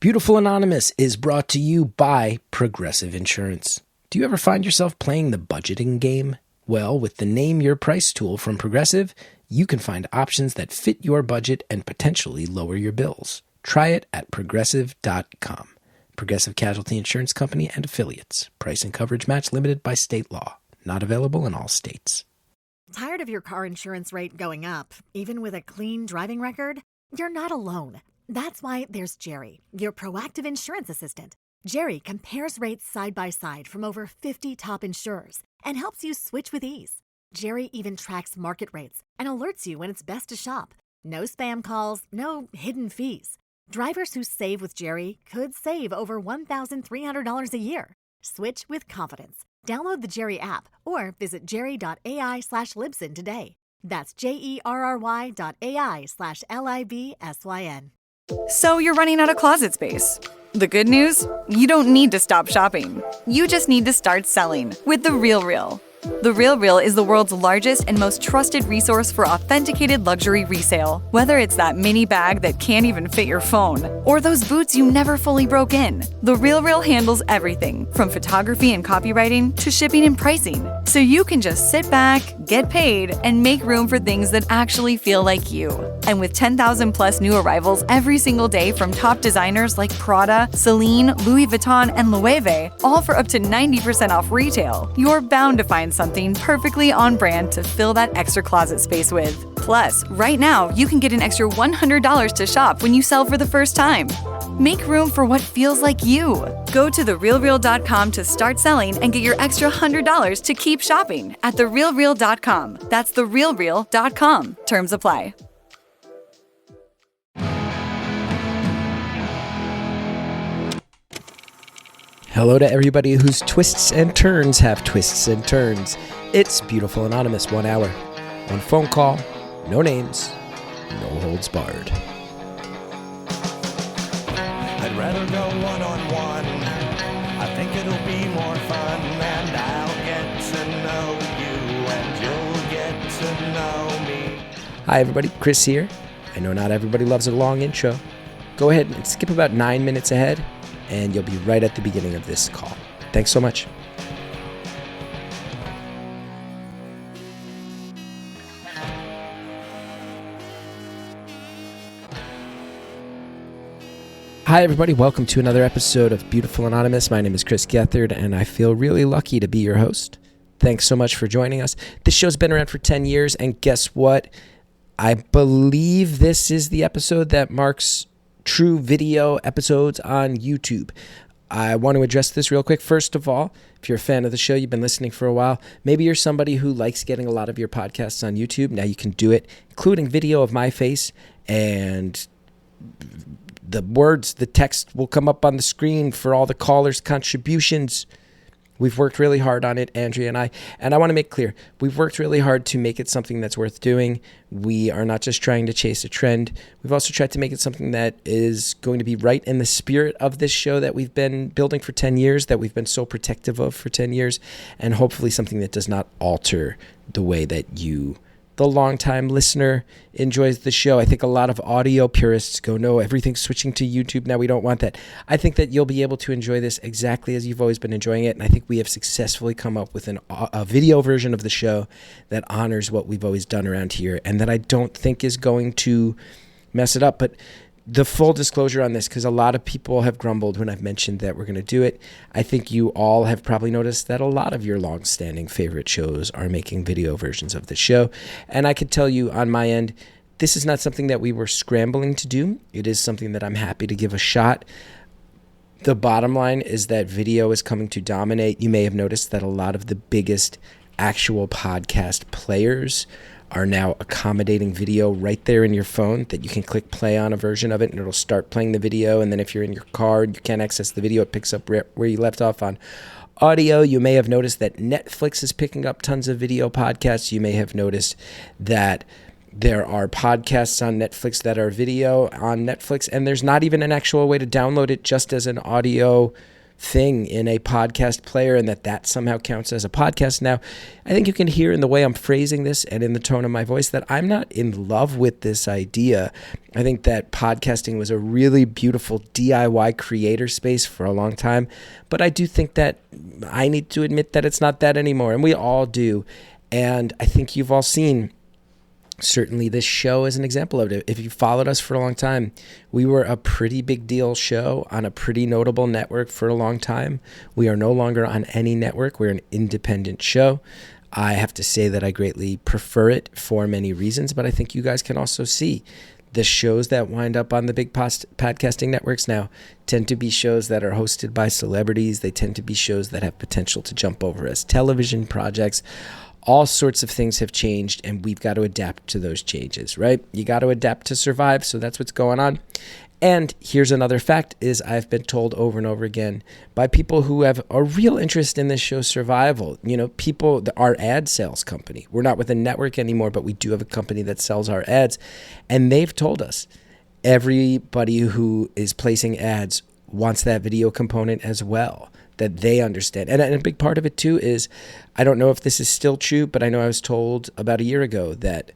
Beautiful Anonymous is brought to you by Progressive Insurance. Do you ever find yourself playing the budgeting game? Well, with the Name Your Price tool from Progressive, you can find options that fit your budget and potentially lower your bills. Try it at Progressive.com. Progressive Casualty Insurance Company and Affiliates. Price and coverage match limited by state law. Not available in all states. Tired of your car insurance rate going up, even with a clean driving record? You're not alone. That's why there's Jerry, your proactive insurance assistant. Jerry compares rates side by side from over 50 top insurers and helps you switch with ease. Jerry even tracks market rates and alerts you when it's best to shop. No spam calls, no hidden fees. Drivers who save with Jerry could save over $1,300 a year. Switch with confidence. Download the Jerry app or visit jerry.ai/Libsyn today. That's JERRY.ai/LIBSYN. So you're running out of closet space. The good news? You don't need to stop shopping. You just need to start selling with The RealReal. The RealReal is the world's largest and most trusted resource for authenticated luxury resale. Whether it's that mini bag that can't even fit your phone, or those boots you never fully broke in, The RealReal handles everything from photography and copywriting to shipping and pricing. So you can just sit back, get paid, and make room for things that actually feel like you. And with 10,000 plus new arrivals every single day from top designers like Prada, Celine, Louis Vuitton, and Loewe, all for up to 90% off retail, you're bound to find something perfectly on brand to fill that extra closet space with. Plus, right now, you can get an extra $100 to shop when you sell for the first time. Make room for what feels like you. Go to therealreal.com to start selling and get your extra $100 to keep shopping at therealreal.com. That's therealreal.com. Terms apply. Hello to everybody whose twists and turns have twists and turns. It's Beautiful Anonymous, 1 hour. One phone call, no names, no holds barred. I'd rather go one-on-one. I think it'll be more fun, and I'll get to know you, and you'll get to know me. Hi everybody, Chris here. I know not everybody loves a long intro. Go ahead and skip about 9 minutes ahead, and you'll be right at the beginning of this call. Thanks so much. Hi everybody, welcome to another episode of Beautiful Anonymous. My name is Chris Gethard, and I feel really lucky to be your host. Thanks so much for joining us. This show's been around for 10 years, and guess what? I believe this is the episode that marks true video episodes on YouTube. I want to address this real quick. First of all, if you're a fan of the show, you've been listening for a while, maybe you're somebody who likes getting a lot of your podcasts on YouTube. Now you can do it, including video of my face, and the words, the text will come up on the screen for all the callers' contributions. We've worked really hard on it, Andrea and I want to make clear, we've worked really hard to make it something that's worth doing. We are not just trying to chase a trend. We've also tried to make it something that is going to be right in the spirit of this show that we've been building for 10 years, that we've been so protective of for 10 years, and hopefully something that does not alter the way that you, the longtime listener, enjoys the show. I think a lot of audio purists go, no, everything's switching to YouTube now. We don't want that. I think that you'll be able to enjoy this exactly as you've always been enjoying it. And I think we have successfully come up with a video version of the show that honors what we've always done around here, and that I don't think is going to mess it up. But the full disclosure on this, because a lot of people have grumbled when I've mentioned that we're going to do it. I think you all have probably noticed that a lot of your long-standing favorite shows are making video versions of the show. And I could tell you on my end, this is not something that we were scrambling to do. It is something that I'm happy to give a shot. The bottom line is that video is coming to dominate. You may have noticed that a lot of the biggest actual podcast players are now accommodating video right there in your phone, that you can click play on a version of it and it'll start playing the video. And then if you're in your car and you can't access the video, it picks up where you left off on audio. You may have noticed that Netflix is picking up tons of video podcasts. You may have noticed that there are podcasts on Netflix that are video on Netflix, and there's not even an actual way to download it just as an audio thing in a podcast player and that somehow counts as a podcast. Now, I think you can hear in the way I'm phrasing this and in the tone of my voice that I'm not in love with this idea. I think that podcasting was a really beautiful DIY creator space for a long time, but I do think that I need to admit that it's not that anymore, and we all do. And I think you've all seen, certainly this show is an example of it. If you followed us for a long time, we were a pretty big deal show on a pretty notable network for a long time. We are no longer on any network. We're an independent show. I have to say that I greatly prefer it for many reasons, but I think you guys can also see the shows that wind up on the big podcasting networks now tend to be shows that are hosted by celebrities. They tend to be shows that have potential to jump over as television projects. All sorts of things have changed, and we've got to adapt to those changes, right? You got to adapt to survive, so that's what's going on. And here's another fact is I've been told over and over again by people who have a real interest in this show's survival. You know, people, our ad sales company, we're not with a network anymore, but we do have a company that sells our ads. And they've told us everybody who is placing ads wants that video component as well, that they understand. And a big part of it too is, I don't know if this is still true, but I know I was told about a year ago that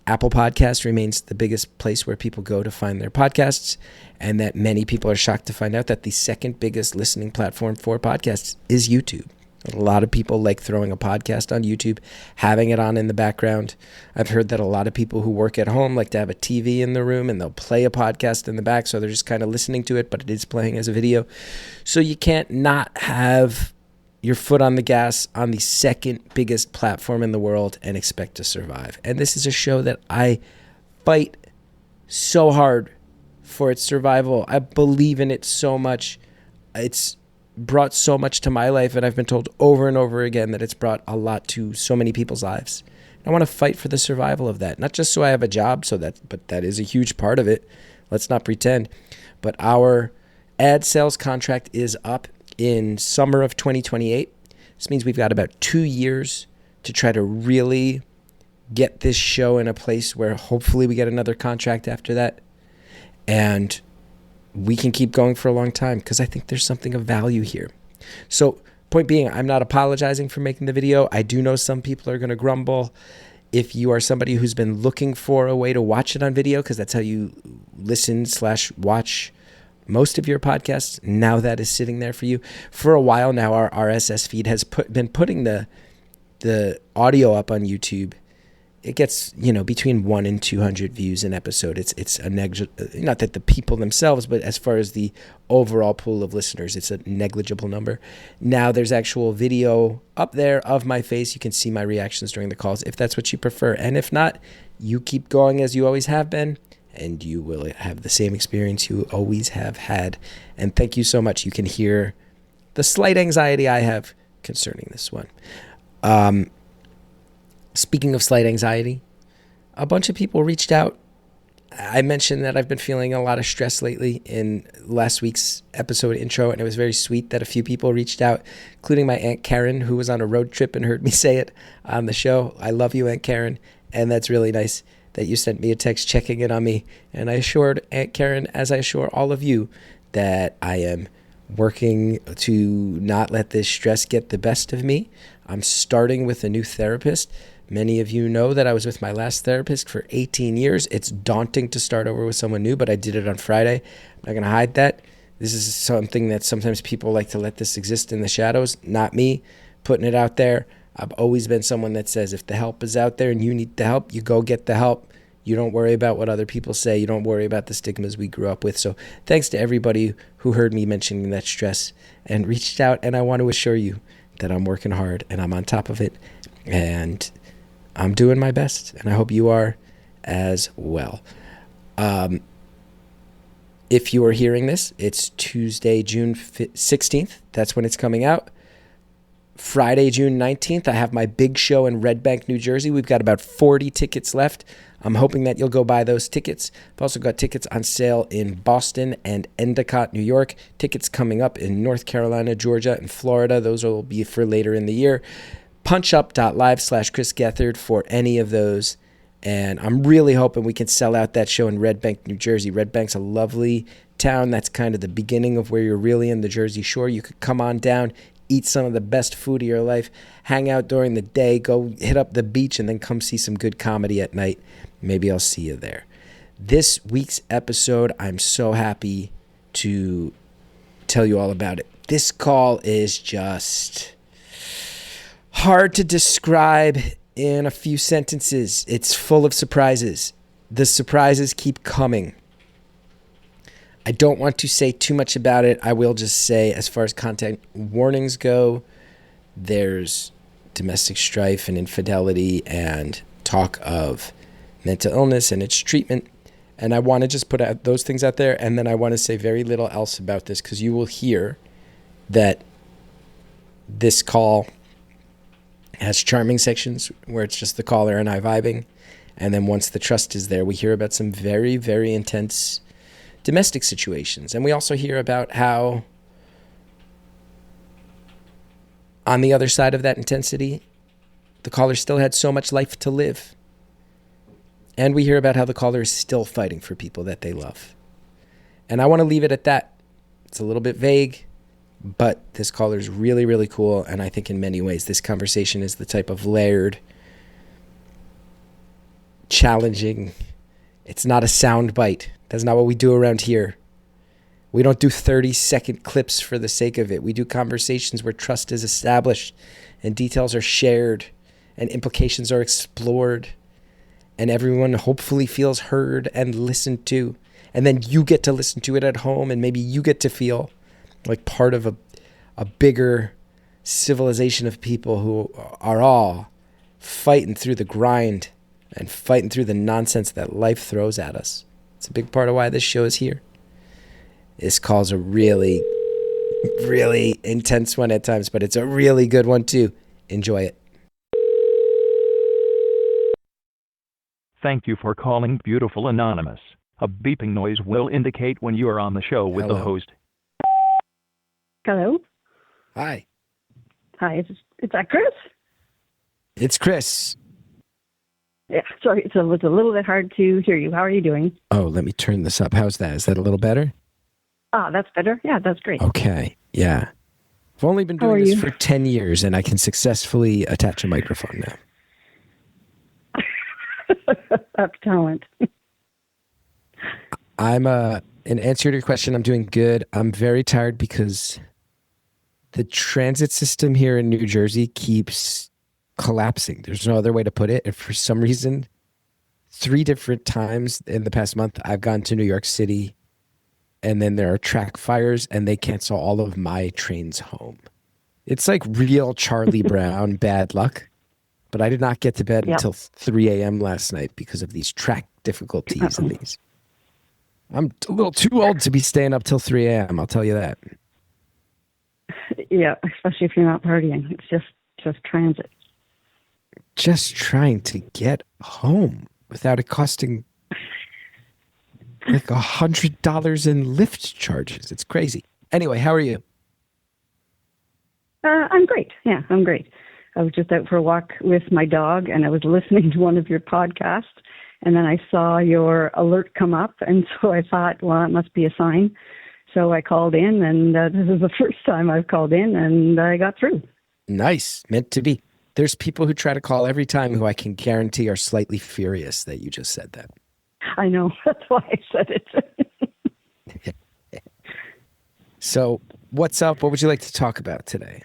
Apple Podcasts remains the biggest place where people go to find their podcasts, and that many people are shocked to find out that the second biggest listening platform for podcasts is YouTube. A lot of people like throwing a podcast on YouTube, having it on in the background. I've heard that a lot of people who work at home like to have a TV in the room and they'll play a podcast in the back, so they're just kind of listening to it, but it is playing as a video. So you can't not have your foot on the gas on the second biggest platform in the world and expect to survive. And this is a show that I fight so hard for its survival. I believe in it so much. It's brought so much to my life, and I've been told over and over again that it's brought a lot to so many people's lives. I want to fight for the survival of that, not just so I have a job, but that is a huge part of it. Let's not pretend. But our ad sales contract is up in summer of 2028. This means we've got about 2 years to try to really get this show in a place where hopefully we get another contract after that. And we can keep going for a long time because I think there's something of value here. So point being, I'm not apologizing for making the video. I do know some people are going to grumble. If you are somebody who's been looking for a way to watch it on video, because that's how you listen/watch most of your podcasts, now that is sitting there for you. For a while now, our RSS feed has been putting the audio up on YouTube. It gets, between 1 and 200 views an episode. It's a not that the people themselves, but as far as the overall pool of listeners, it's a negligible number. Now there's actual video up there of my face. You can see my reactions during the calls if that's what you prefer. And if not, you keep going as you always have been, and you will have the same experience you always have had. And thank you so much. You can hear the slight anxiety I have concerning this one. Speaking of slight anxiety, a bunch of people reached out. I mentioned that I've been feeling a lot of stress lately in last week's episode intro, and it was very sweet that a few people reached out, including my Aunt Karen, who was on a road trip and heard me say it on the show. I love you, Aunt Karen, and that's really nice that you sent me a text checking in on me. And I assured Aunt Karen, as I assure all of you, that I am working to not let this stress get the best of me. I'm starting with a new therapist. Many of you know that I was with my last therapist for 18 years. It's daunting to start over with someone new, but I did it on Friday. I'm not going to hide that. This is something that sometimes people like to let this exist in the shadows. Not me putting it out there. I've always been someone that says if the help is out there and you need the help, you go get the help. You don't worry about what other people say. You don't worry about the stigmas we grew up with. So thanks to everybody who heard me mentioning that stress and reached out. And I want to assure you that I'm working hard and I'm on top of it. And I'm doing my best, and I hope you are as well. If you are hearing this, it's Tuesday, June 16th. That's when it's coming out. Friday, June 19th, I have my big show in Red Bank, New Jersey. We've got about 40 tickets left. I'm hoping that you'll go buy those tickets. I've also got tickets on sale in Boston and Endicott, New York. Tickets coming up in North Carolina, Georgia, and Florida. Those will be for later in the year. punchup.live/Chris Gethard for any of those. And I'm really hoping we can sell out that show in Red Bank, New Jersey. Red Bank's a lovely town. That's kind of the beginning of where you're really in the Jersey Shore. You could come on down, eat some of the best food of your life, hang out during the day, go hit up the beach, and then come see some good comedy at night. Maybe I'll see you there. This week's episode, I'm so happy to tell you all about it. This call is just hard to describe in a few sentences. It's full of surprises. The surprises keep coming. I don't want to say too much about it. I will just say, as far as content warnings go, there's domestic strife and infidelity and talk of mental illness and its treatment. And I want to just put out those things out there. And then I want to say very little else about this, because you will hear that this call has charming sections where it's just the caller and I vibing. And then once the trust is there, we hear about some very, very intense domestic situations. And we also hear about how on the other side of that intensity, the caller still had so much life to live. And we hear about how the caller is still fighting for people that they love. And I want to leave it at that. It's a little bit vague, but this caller is really, really cool. And I think in many ways, this conversation is the type of layered, challenging. It's not a sound bite. That's not what we do around here. We don't do 30-second clips for the sake of it. We do conversations where trust is established and details are shared and implications are explored and everyone hopefully feels heard and listened to. And then you get to listen to it at home, and maybe you get to feel like part of a bigger civilization of people who are all fighting through the grind and fighting through the nonsense that life throws at us. It's a big part of why this show is here. This call's a really, really intense one at times, but it's a really good one too. Enjoy it. Thank you for calling Beautiful Anonymous. A beeping noise will indicate when you are on the show with the host. Hello. Hi. Hi, is that Chris? It's Chris. Yeah, sorry, it was a little bit hard to hear you. How are you doing? Oh, let me turn this up. How's that? Is that a little better? Ah, that's better. Yeah, that's great. Okay, yeah. I've only been doing this for 10 years, and I can successfully attach a microphone now. That's talent. In answer to your question, I'm doing good. I'm very tired because the transit system here in New Jersey keeps collapsing. There's no other way to put it. And for some reason, 3 different times in the past month, I've gone to New York City, and then there are track fires, and they cancel all of my trains home. It's like real Charlie Brown bad luck. But I did not get to bed until 3 a.m. last night because of these track difficulties and these. I'm a little too old to be staying up till 3 a.m. I'll tell you that. Yeah, especially if you're not partying. It's just transit. Just trying to get home without it costing like $100 in Lyft charges. It's crazy. Anyway, how are you? I'm great. Yeah, I'm great. I was just out for a walk with my dog, and I was listening to one of your podcasts, and then I saw your alert come up, and so I thought, well, it must be a sign. So I called in, and this is the first time I've called in, and I got through. Nice. Meant to be. There's people who try to call every time who I can guarantee are slightly furious that you just said that. I know. That's why I said it. So what's up? What would you like to talk about today?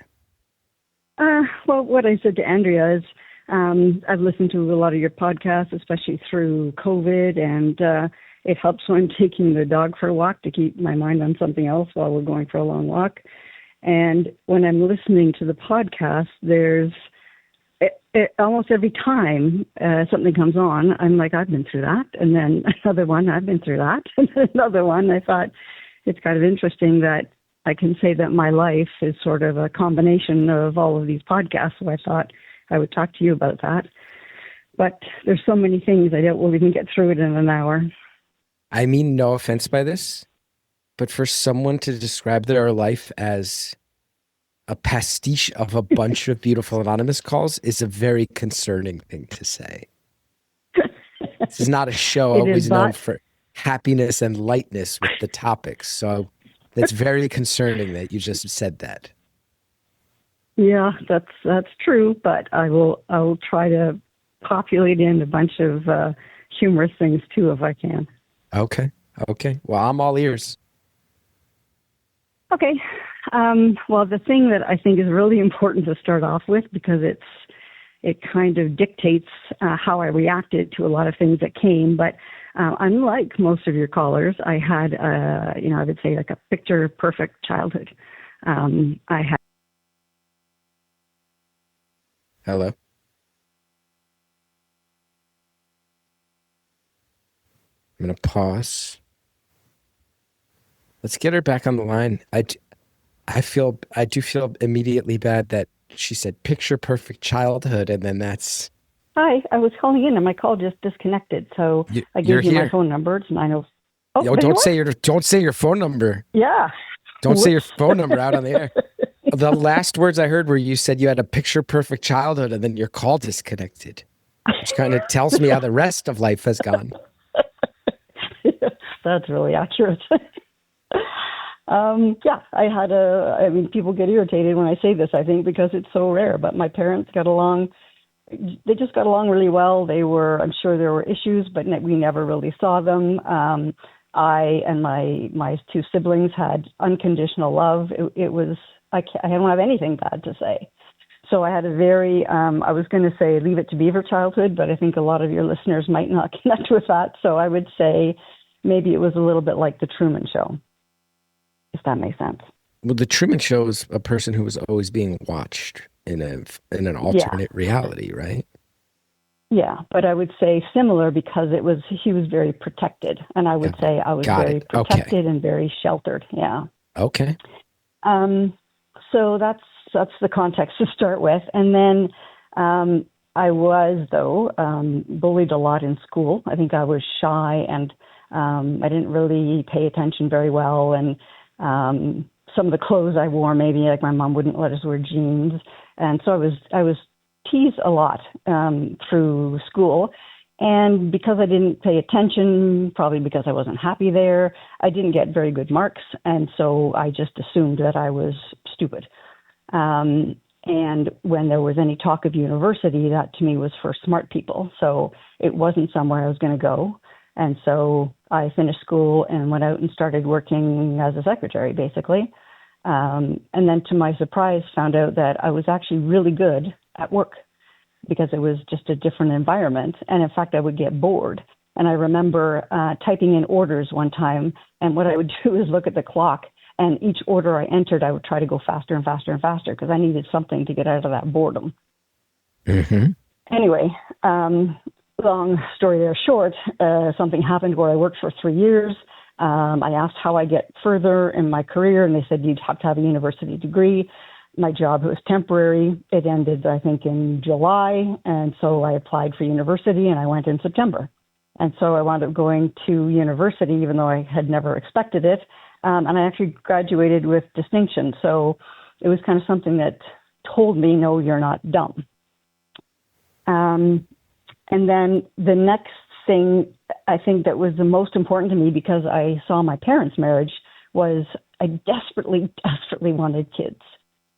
Well, what I said to Andrea is I've listened to a lot of your podcasts, especially through COVID, and it helps when I'm taking the dog for a walk to keep my mind on something else while we're going for a long walk. And when I'm listening to the podcast, there's almost every time something comes on, I'm like, I've been through that. And then another one, I've been through that. And then another one, I thought it's kind of interesting that I can say that my life is sort of a combination of all of these podcasts. So I thought I would talk to you about that. But there's so many things, I doubt we'll even get through it in an hour. I mean, no offense by this, but for someone to describe their life as a pastiche of a bunch of Beautiful Anonymous calls is a very concerning thing to say. This is not a show always known for happiness and lightness with the topics. So that's very concerning that you just said that. Yeah, that's true, but I'll try to populate in a bunch of humorous things too if I can. Okay. Well, I'm all ears. Okay. Well, the thing that I think is really important to start off with, because it kind of dictates how I reacted to a lot of things that came. But unlike most of your callers, I had, I would say like a picture perfect childhood. I had. Hello. I'm going to pause. Let's get her back on the line. I do feel immediately bad that she said picture perfect childhood, and then that's. Hi, I was calling in and my call just disconnected. So I gave you my phone number. It's 90. Oh, yo, don't say your phone number. Yeah. Don't say your phone number out on the air. The last words I heard were you said you had a picture perfect childhood, and then your call disconnected, which kind of tells me how the rest of life has gone. That's really accurate. People get irritated when I say this, I think, because it's so rare. But my parents got along. They just got along really well. I'm sure there were issues, but we never really saw them. I and my two siblings had unconditional love. I don't have anything bad to say. So I had a very, I was going to say leave it to beaver childhood, but I think a lot of your listeners might not connect with that. So I would say maybe it was a little bit like the Truman Show, if that makes sense. Well, the Truman Show is a person who was always being watched in an alternate reality, right? Yeah, but I would say similar because he was very protected, and I would say I was very protected and very sheltered. Yeah. Okay. So that's the context to start with, and then I was bullied a lot in school. I think I was shy and I didn't really pay attention very well, and some of the clothes I wore, maybe like my mom wouldn't let us wear jeans, and so I was teased a lot through school. And because I didn't pay attention, probably because I wasn't happy there, I didn't get very good marks, and so I just assumed that I was stupid. And when there was any talk of university, that to me was for smart people, so it wasn't somewhere I was going to go. And so I finished school and went out and started working as a secretary, basically. And then to my surprise, found out that I was actually really good at work because it was just a different environment. And in fact, I would get bored. And I remember typing in orders one time, and what I would do is look at the clock, and each order I entered, I would try to go faster and faster and faster because I needed something to get out of that boredom. Mm-hmm. Anyway, long story there short, something happened where I worked for 3 years. I asked how I get further in my career, and they said you'd have to have a university degree. My job was temporary. It ended, I think, in July, and so I applied for university, and I went in September. And so I wound up going to university, even though I had never expected it, and I actually graduated with distinction. So it was kind of something that told me, no, you're not dumb. And then the next thing I think that was the most important to me, because I saw my parents' marriage, was I desperately, desperately wanted kids.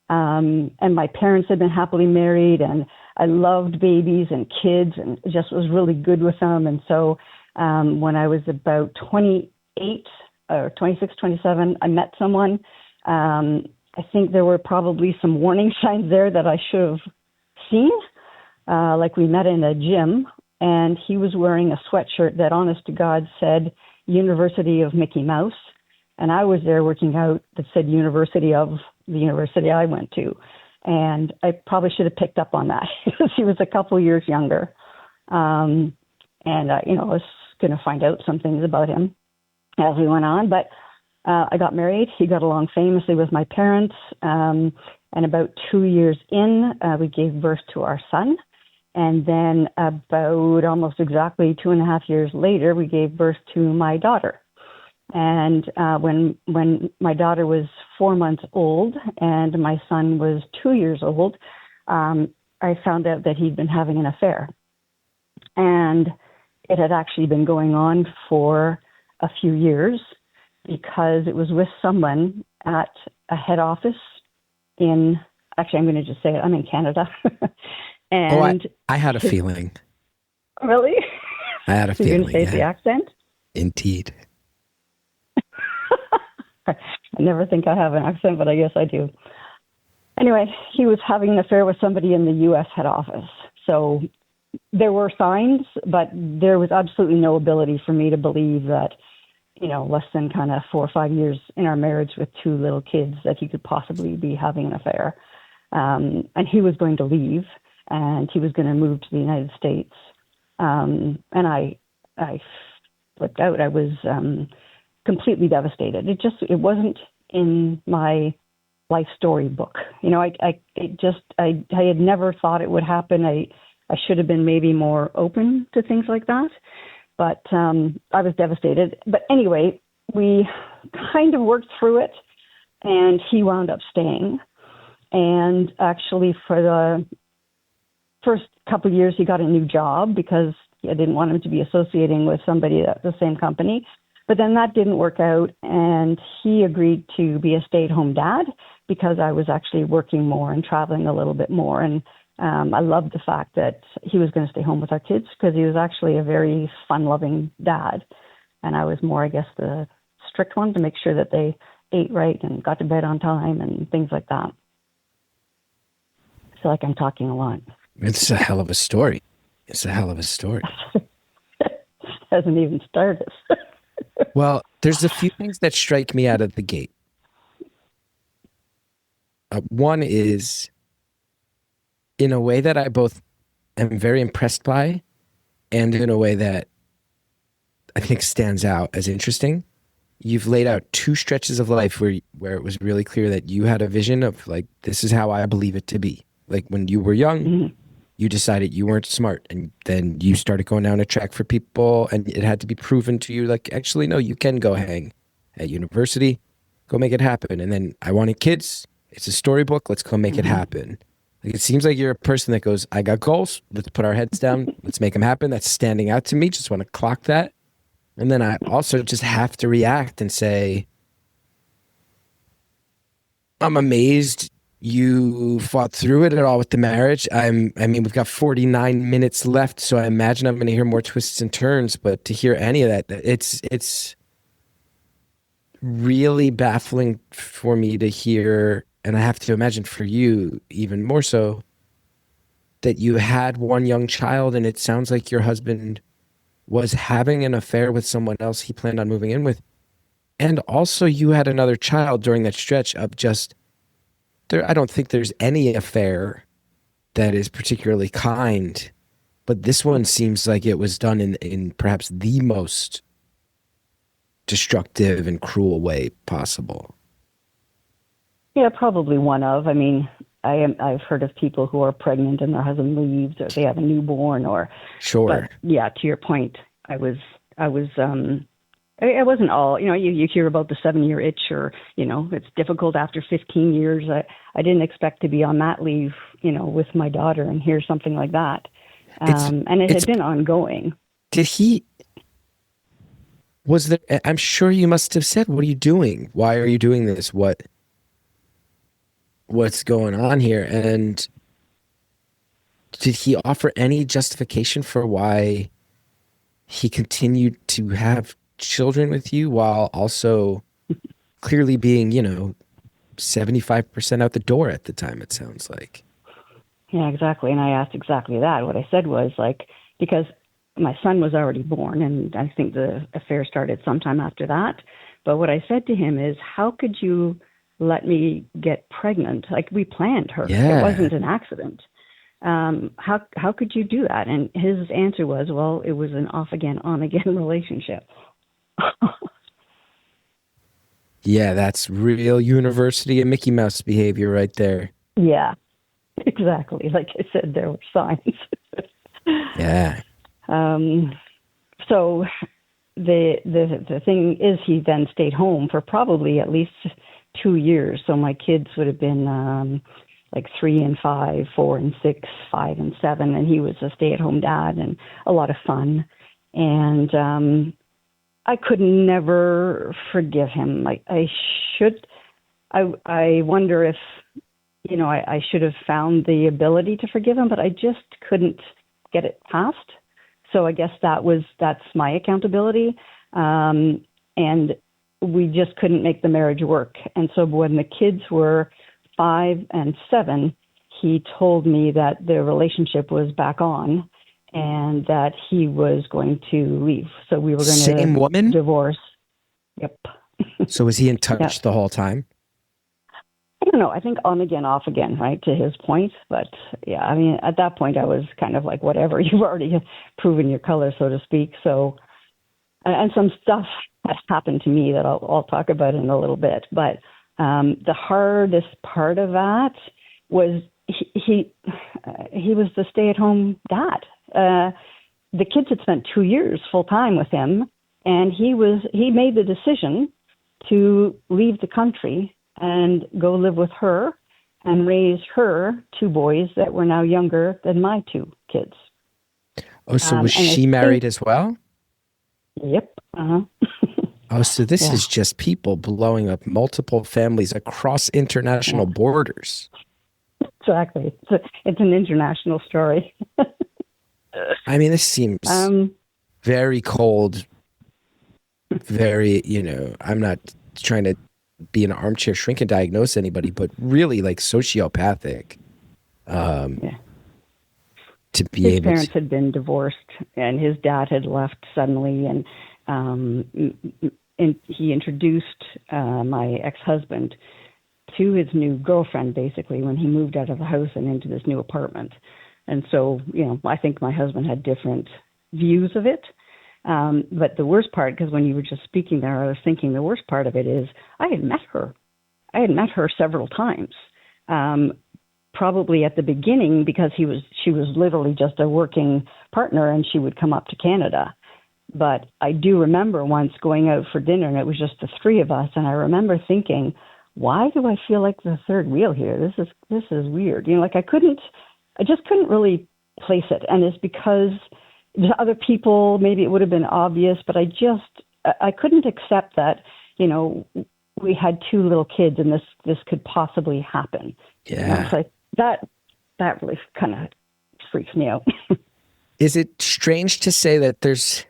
And my parents had been happily married, and I loved babies and kids and just was really good with them. And so when I was about 28 or 26, 27, I met someone. I think there were probably some warning signs there that I should have seen. Like we met in a gym, and he was wearing a sweatshirt that, honest to God, said University of Mickey Mouse. And I was there working out that said University of the university I went to. And I probably should have picked up on that because he was a couple years younger. I was going to find out some things about him as we went on. But I got married. He got along famously with my parents. And about 2 years in, we gave birth to our son. And then about almost exactly 2.5 years later, we gave birth to my daughter. And when my daughter was 4 months old and my son was 2 years old, I found out that he'd been having an affair. And it had actually been going on for a few years because it was with someone at a head office in, actually, I'm going to just say it, I'm in Canada. And I had a feeling. Really? I had a You're feeling. going to say the accent? Indeed. I never think I have an accent, but I guess I do. Anyway, he was having an affair with somebody in the U.S. head office. So there were signs, but there was absolutely no ability for me to believe that, less than kind of 4 or 5 years in our marriage with 2 little kids, that he could possibly be having an affair. And he was going to leave, and he was going to move to the United States. And I flipped out. I was completely devastated. It wasn't in my life story book. I had never thought it would happen. I should have been maybe more open to things like that, but I was devastated. But anyway, we kind of worked through it, and he wound up staying. And actually, for the first couple of years, he got a new job because I didn't want him to be associating with somebody at the same company. But then that didn't work out, and he agreed to be a stay-at-home dad because I was actually working more and traveling a little bit more. And I loved the fact that he was going to stay home with our kids because he was actually a very fun-loving dad. And I was more, I guess, the strict one to make sure that they ate right and got to bed on time and things like that. I feel like I'm talking a lot. It's a hell of a story. Hasn't even started. Well, there's a few things that strike me out of the gate. One is, in a way that I both am very impressed by, and in a way that I think stands out as interesting. You've laid out 2 stretches of life where it was really clear that you had a vision of, like, this is how I believe it to be. Like, when you were young, mm-hmm. you decided you weren't smart, and then you started going down a track for people, and it had to be proven to you, like, actually, no, you can go hang at university, go make it happen. And then I wanted kids. It's a storybook. Let's go make mm-hmm. it happen. Like, it seems like you're a person that goes, I got goals. Let's put our heads down. Let's make them happen. That's standing out to me. Just want to clock that. And then I also just have to react and say, I'm amazed you fought through it at all with the marriage. I mean, we've got 49 minutes left, so I imagine I'm going to hear more twists and turns. But to hear any of that, it's really baffling for me to hear, and I have to imagine for you even more so, that you had one young child, and it sounds like your husband was having an affair with someone else he planned on moving in with. And also you had another child during that stretch of just, I don't think there's any affair that is particularly kind, but this one seems like it was done in perhaps the most destructive and cruel way possible. Yeah, probably one of. I mean, I've heard of people who are pregnant and their husband leaves, or they have a newborn, or sure. But yeah, to your point, I wasn't all, you hear about the 7-year itch, or, it's difficult after 15 years. I didn't expect to be on that leave, with my daughter and hear something like that. And it had been ongoing. I'm sure you must have said, what are you doing? Why are you doing this? What's going on here? And did he offer any justification for why he continued to have children with you while also clearly being, 75% out the door at the time, it sounds like? Yeah, exactly. And I asked exactly that. What I said was, like, because my son was already born, and I think the affair started sometime after that. But what I said to him is, how could you let me get pregnant? Like, we planned her. Yeah. It wasn't an accident. How could you do that? And his answer was, well, it was an off again, on again relationship. Yeah, that's real University of Mickey Mouse behavior right there. Yeah, exactly. Like I said, there were signs. Yeah. So the thing is, he then stayed home for probably at least 2 years. So my kids would have been like 3 and 5, 4 and 6, 5 and 7, and he was a stay-at-home dad and a lot of fun. And I could never forgive him. I should. I wonder if, I should have found the ability to forgive him, but I just couldn't get it past. So I guess that's my accountability. And we just couldn't make the marriage work. And so when the kids were 5 and 7, he told me that the relationship was back on and that he was going to leave. So we were going Same woman? divorce. Yep. So was he in touch the whole time? I don't know. I think on again, off again, right, to his point. But yeah, I mean, at that point, I was kind of like, whatever, you've already proven your color, so to speak. So, and some stuff has happened to me that I'll talk about in a little bit. But the hardest part of that was he was the stay-at-home dad. The kids had spent 2 years full-time with him, and he made the decision to leave the country and go live with her and raise her 2 boys that were now younger than my 2 kids. Oh, so was she married as well? Yep. Uh-huh. Oh, so this is just people blowing up multiple families across international borders. Exactly. It's an international story. I mean, this seems very cold, very, I'm not trying to be an armchair shrink and diagnose anybody, but really like sociopathic. To be his able parents had been divorced, and his dad had left suddenly, and he introduced my ex-husband to his new girlfriend, basically, when he moved out of the house and into this new apartment. And so, I think my husband had different views of it. But the worst part, because when you were just speaking there, I was thinking the worst part of it is I had met her. I had met her several times. Probably at the beginning because she was literally just a working partner and she would come up to Canada. But I do remember once going out for dinner and it was just the 3 of us. And I remember thinking, why do I feel like the third wheel here? This is weird. I just couldn't really place it. And it's because there's other people, maybe it would have been obvious, but I couldn't accept that, we had 2 little kids and this could possibly happen. Yeah. It's like that really kind of freaks me out. Is it strange to say that there's,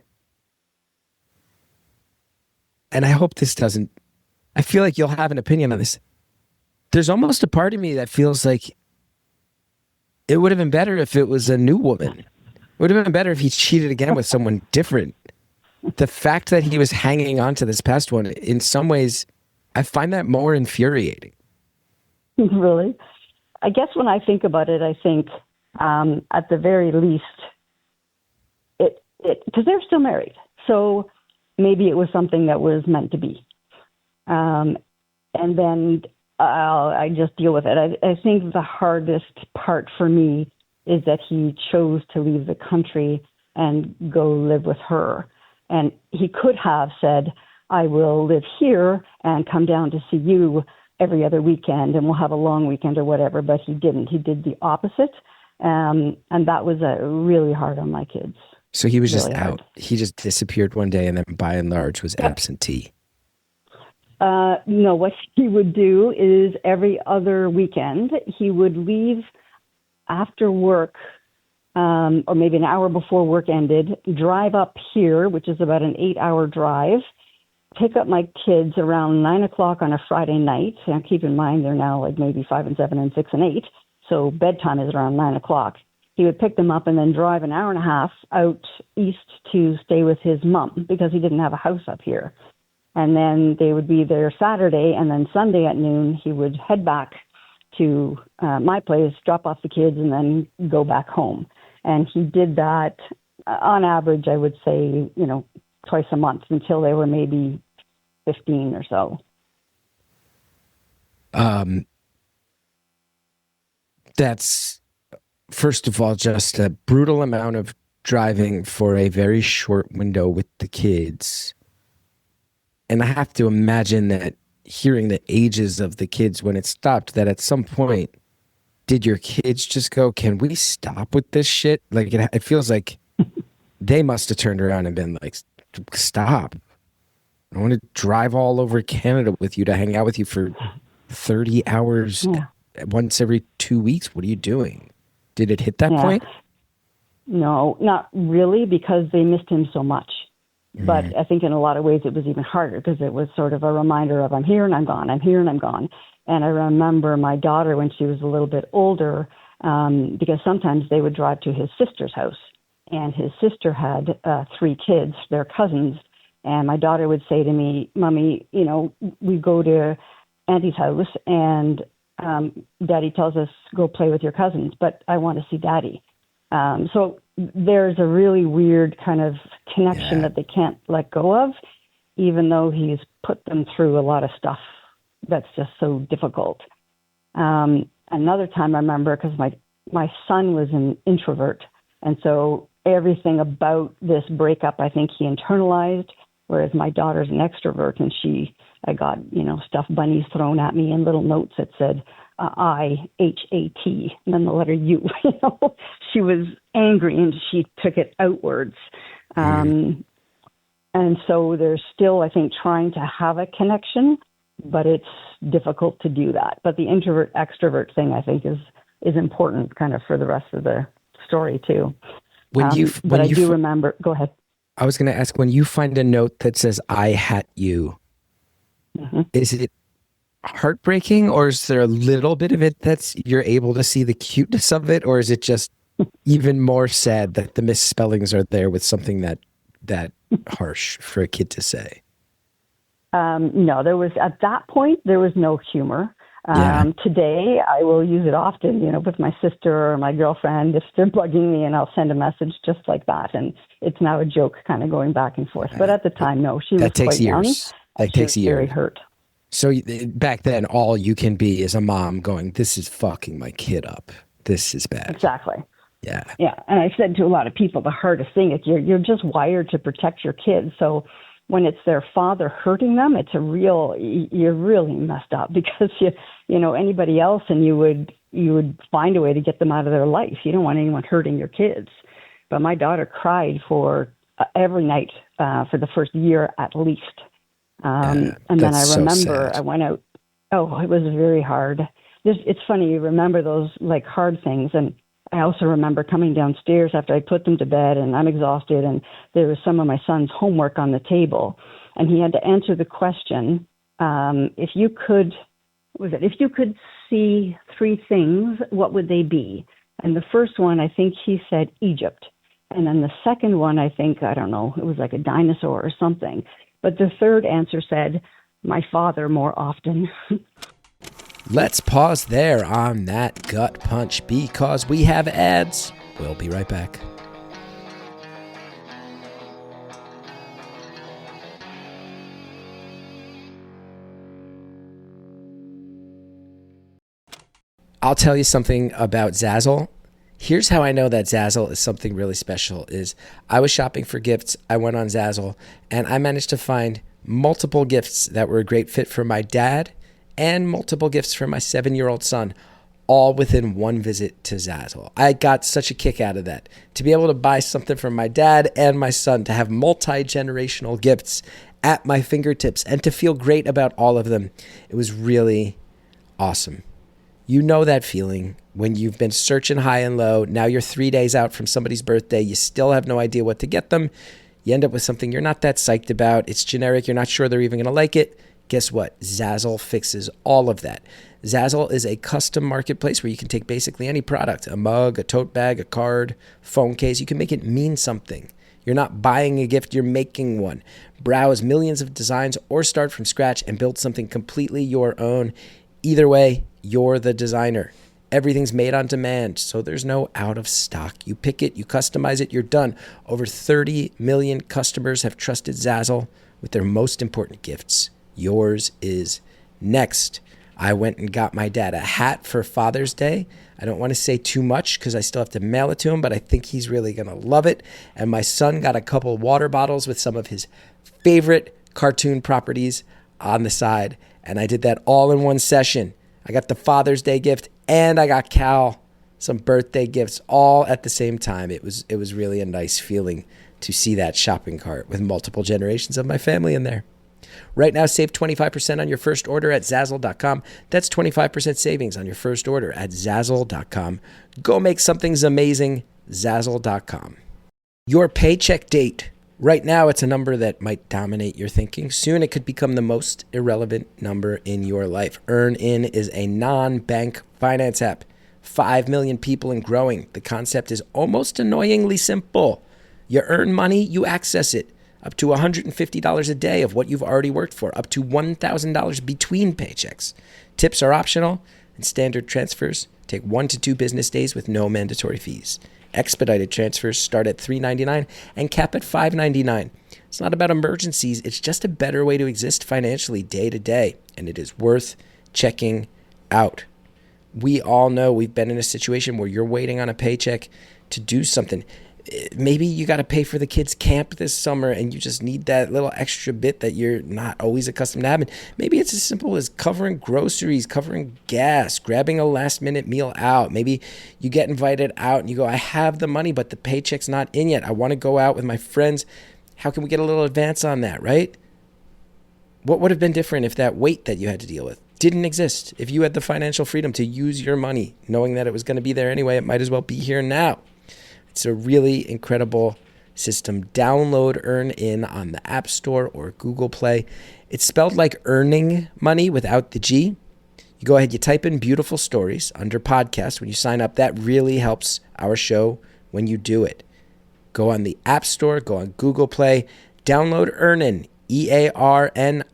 and I hope this doesn't, I feel like you'll have an opinion on this. There's almost a part of me that feels like it would have been better if it was a new woman. It would have been better if he cheated again with someone different. The fact that he was hanging on to this past one, in some ways, I find that more infuriating. Really? I guess when I think about it, I think at the very least, because they're still married. So maybe it was something that was meant to be. And then I just deal with it. I think the hardest part for me is that he chose to leave the country and go live with her. And he could have said, I will live here and come down to see you every other weekend and we'll have a long weekend or whatever, but he didn't. He did the opposite. And that was really hard on my kids. So he was really just hard. out. He just disappeared one day and then by and large was absentee. No, what he would do is every other weekend, he would leave after work, or maybe an hour before work ended, drive up here, which is about an 8-hour drive, pick up my kids around 9 o'clock on a Friday night. And keep in mind, they're now like maybe 5 and 7 and 6 and 8. So bedtime is around 9 o'clock. He would pick them up and then drive an hour and a half out east to stay with his mom because he didn't have a house up here. And then they would be there Saturday, and then Sunday at noon, he would head back to my place, drop off the kids, and then go back home. And he did that on average, I would say, twice a month until they were maybe 15 or so. That's, first of all, just a brutal amount of driving for a very short window with the kids. And I have to imagine that hearing the ages of the kids when it stopped, that at some point, did your kids just go, can we stop with this shit? Like, it feels like they must have turned around and been like, stop. I want to drive all over Canada with you to hang out with you for 30 hours once every 2 weeks. What are you doing? Did it hit that point? No, not really, because they missed him so much. But I think in a lot of ways it was even harder because it was sort of a reminder of I'm here and I'm gone, I'm here and I'm gone. And I remember my daughter when she was a little bit older, because sometimes they would drive to his sister's house. And his sister had 3 kids, their cousins. And my daughter would say to me, Mommy, you know, we go to Auntie's house and Daddy tells us go play with your cousins, but I want to see Daddy. So there's a really weird kind of connection that they can't let go of, even though he's put them through a lot of stuff that's just so difficult. Another time I remember, because my son was an introvert, and so everything about this breakup, I think he internalized, whereas my daughter's an extrovert, and I got, you know, stuffed bunnies thrown at me and little notes that said, I-H-A-T, and then the letter U. You know, she was angry and she took it outwards. And so they're still, I think, trying to have a connection, but it's difficult to do that. But the introvert-extrovert thing, I think, is important kind of for the rest of the story, too. But I do remember, go ahead. I was going to ask, when you find a note that says, I hat you, is it heartbreaking, or is there a little bit of it that's you're able to see the cuteness of it, or is it just even more sad that the misspellings are there with something that harsh for a kid to say? No, at that point there was no humor. Today I will use it often, you know, with my sister or my girlfriend if they're bugging me, and I'll send a message just like that, and it's now a joke kind of going back and forth. But at the time, no, she was quite young. That takes years. Very hurt. So back then, all you can be is a mom going, this is fucking my kid up. This is bad. Exactly. Yeah. Yeah. And I said to a lot of people, the hardest thing is you're just wired to protect your kids. So when it's their father hurting them, you're really messed up, because you know, anybody else and you would find a way to get them out of their life. You don't want anyone hurting your kids. But my daughter cried for every night for the first year at least. And then I remember I went out. Oh, it was very hard. It's funny, you remember those like hard things. And I also remember coming downstairs after I put them to bed and I'm exhausted, and there was some of my son's homework on the table, and he had to answer the question, if you could see 3 things, what would they be? And the first one, I think he said Egypt. And then the second one, I think, I don't know, it was like a dinosaur or something. But the third answer said, my father more often. Let's pause there on that gut punch because we have ads. We'll be right back. I'll tell you something about Zazzle. Here's how I know that Zazzle is something really special is I was shopping for gifts. I went on Zazzle and I managed to find multiple gifts that were a great fit for my dad and multiple gifts for my 7-year-old son, all within one visit to Zazzle. I got such a kick out of that. To be able to buy something for my dad and my son, to have multi-generational gifts at my fingertips and to feel great about all of them, it was really awesome. You know that feeling when you've been searching high and low. Now you're 3 days out from somebody's birthday. You still have no idea what to get them. You end up with something you're not that psyched about. It's generic. You're not sure they're even going to like it. Guess what? Zazzle fixes all of that. Zazzle is a custom marketplace where you can take basically any product, a mug, a tote bag, a card, phone case. You can make it mean something. You're not buying a gift, you're making one. Browse millions of designs or start from scratch and build something completely your own. Either way, you're the designer. Everything's made on demand, so there's no out of stock. You pick it, you customize it, you're done. Over 30 million customers have trusted Zazzle with their most important gifts. Yours is next. I went and got my dad a hat for Father's Day. I don't want to say too much because I still have to mail it to him, but I think he's really going to love it. And my son got a couple water bottles with some of his favorite cartoon properties on the side. And I did that all in one session. I got the Father's Day gift and I got Cal some birthday gifts all at the same time. It was really a nice feeling to see that shopping cart with multiple generations of my family in there. Right now, save 25% on your first order at Zazzle.com. That's 25% savings on your first order at Zazzle.com. Go make something amazing, Zazzle.com. Your paycheck date. Right now, it's a number that might dominate your thinking. Soon, it could become the most irrelevant number in your life. EarnIn is a non-bank finance app. 5 million people and growing. The concept is almost annoyingly simple. You earn money, you access it. Up to $150 a day of what you've already worked for. Up to $1,000 between paychecks. Tips are optional, and standard transfers take 1 to 2 business days with no mandatory fees. Expedited transfers start at $3.99 and cap at $5.99. It's not about emergencies. It's just a better way to exist financially day to day, and it is worth checking out. We all know we've been in a situation where you're waiting on a paycheck to do something. Maybe you got to pay for the kids' camp this summer and you just need that little extra bit that you're not always accustomed to having. Maybe it's as simple as covering groceries, covering gas, grabbing a last-minute meal out. Maybe you get invited out and you go, I have the money, but the paycheck's not in yet. I want to go out with my friends. How can we get a little advance on that, right? What would have been different if that wait that you had to deal with didn't exist? If you had the financial freedom to use your money, knowing that it was going to be there anyway, it might as well be here now. It's a really incredible system. Download EarnIn on the App Store or Google Play. It's spelled like earning money without the G. You go ahead, you type in beautiful stories under podcast when you sign up. That really helps our show when you do it. Go on the App Store, go on Google Play, download EarnIn, EARNIN.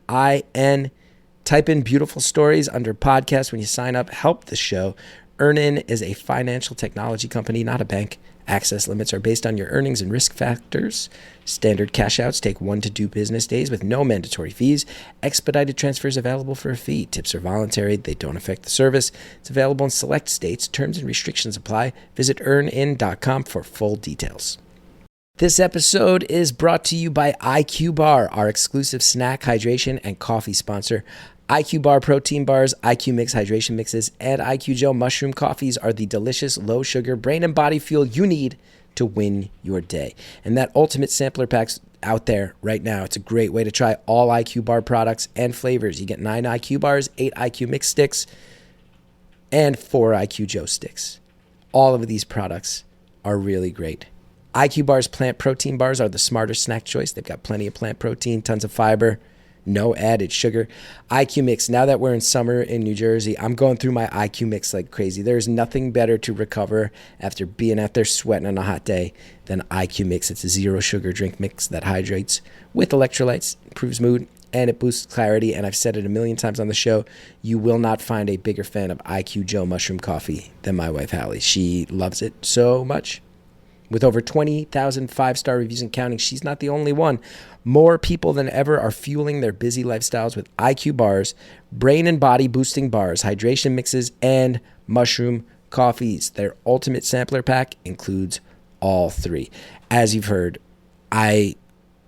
Type in beautiful stories under podcast when you sign up. Help the show. EarnIn is a financial technology company, not a bank. Access limits are based on your earnings and risk factors. Standard cash outs take 1 to 2 business days with no mandatory fees. Expedited transfers available for a fee. Tips are voluntary. They don't affect the service. It's available in select states. Terms and restrictions apply. Visit earnin.com for full details. This episode is brought to you by IQ Bar, our exclusive snack, hydration, and coffee sponsor. IQ Bar protein bars, IQ Mix hydration mixes, and IQ Gel mushroom coffees are the delicious, low-sugar, brain and body fuel you need to win your day. And that ultimate sampler pack's out there right now. It's a great way to try all IQ Bar products and flavors. You get 9 IQ Bars, 8 IQ Mix sticks, and 4 IQ Joe sticks. All of these products are really great. IQ Bar's plant protein bars are the smarter snack choice. They've got plenty of plant protein, tons of fiber, no added sugar. IQ Mix, now that we're in summer in New Jersey, I'm going through my IQ Mix like crazy. There's nothing better to recover after being out there sweating on a hot day than IQ Mix. It's a zero sugar drink mix that hydrates with electrolytes, improves mood, and it boosts clarity. And I've said it a million times on the show, you will not find a bigger fan of IQ Joe mushroom coffee than my wife, Hallie. She loves it so much. With over 20,000 5-star reviews and counting, she's not the only one. More people than ever are fueling their busy lifestyles with IQ Bars, brain and body boosting bars, hydration mixes, and mushroom coffees. Their ultimate sampler pack includes all 3. As you've heard, I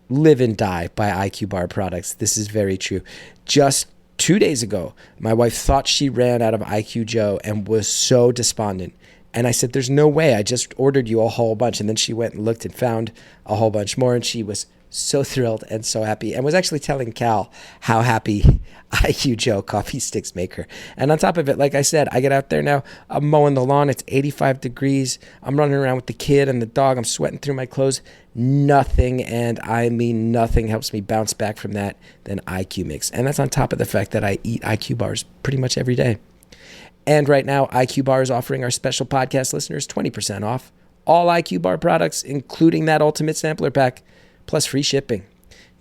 live and die by IQ Bar products. This is very true. Just 2 days ago, my wife thought she ran out of IQ Joe and was so despondent. And I said, there's no way. I just ordered you a whole bunch. And then she went and looked and found a whole bunch more. And she was so thrilled and so happy and was actually telling Cal how happy IQ Joe coffee sticks make her. And on top of it, like I said, I get out there now. I'm mowing the lawn. It's 85 degrees. I'm running around with the kid and the dog. I'm sweating through my clothes. Nothing, and I mean nothing, helps me bounce back from that than IQ Mix. And that's on top of the fact that I eat IQ bars pretty much every day. And right now, IQ Bar is offering our special podcast listeners 20% off all IQ Bar products, including that ultimate sampler pack, plus free shipping.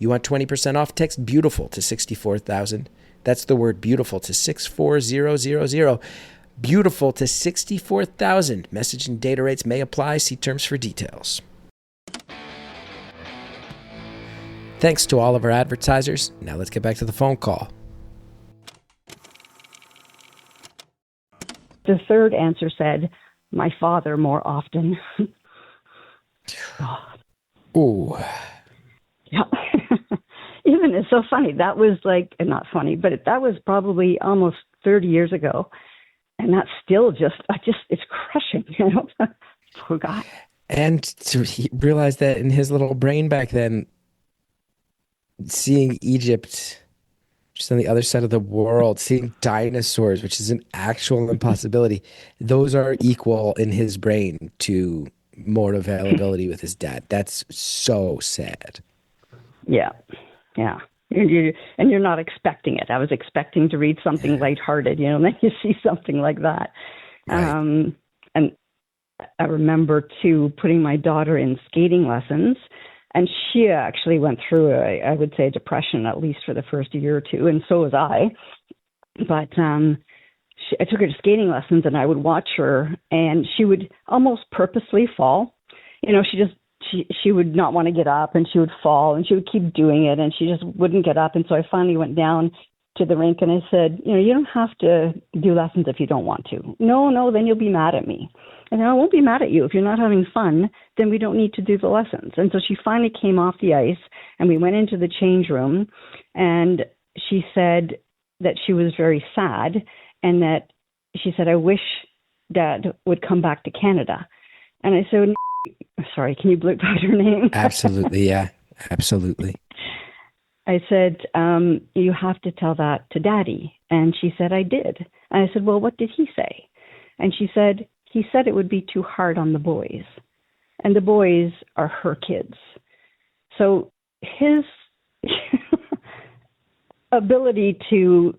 You want 20% off? Text BEAUTIFUL to 64,000. That's the word BEAUTIFUL to 64000. BEAUTIFUL to 64,000. Message and data rates may apply. See terms for details. Thanks to all of our advertisers. Now let's get back to the phone call. The third answer said, my father more often. Ooh. Yeah. Isn't it so funny? That was like, not funny, but that was probably almost 30 years ago. And that's still it's crushing, you know? Poor guy. And to realize that in his little brain back then, seeing Egypt just on the other side of the world, seeing dinosaurs, which is an actual impossibility, those are equal in his brain to more availability with his dad. That's so sad. Yeah, yeah. And you're not expecting it. I was expecting to read something lighthearted, and then you see something like that. Right. And I remember, too, putting my daughter in skating lessons, and she actually went through, I would say, a depression, at least for the first year or two, and so was I. But I took her to skating lessons, and I would watch her, and she would almost purposely fall. She would not want to get up, and she would fall, and she would keep doing it, and she just wouldn't get up. And so I finally went down to the rink, and I said, you don't have to do lessons if you don't want to. No, then you'll be mad at me. And I won't be mad at you. If you're not having fun, then we don't need to do the lessons. And so she finally came off the ice, and we went into the change room, and she said that she was very sad, and that she said, I wish Dad would come back to Canada. And I said, sorry, can you blurt out her name? Absolutely. Yeah, absolutely. I said, you have to tell that to Daddy. And she said, I did. And I said, well, what did he say? And she said, he said it would be too hard on the boys. And the boys are her kids. So his ability to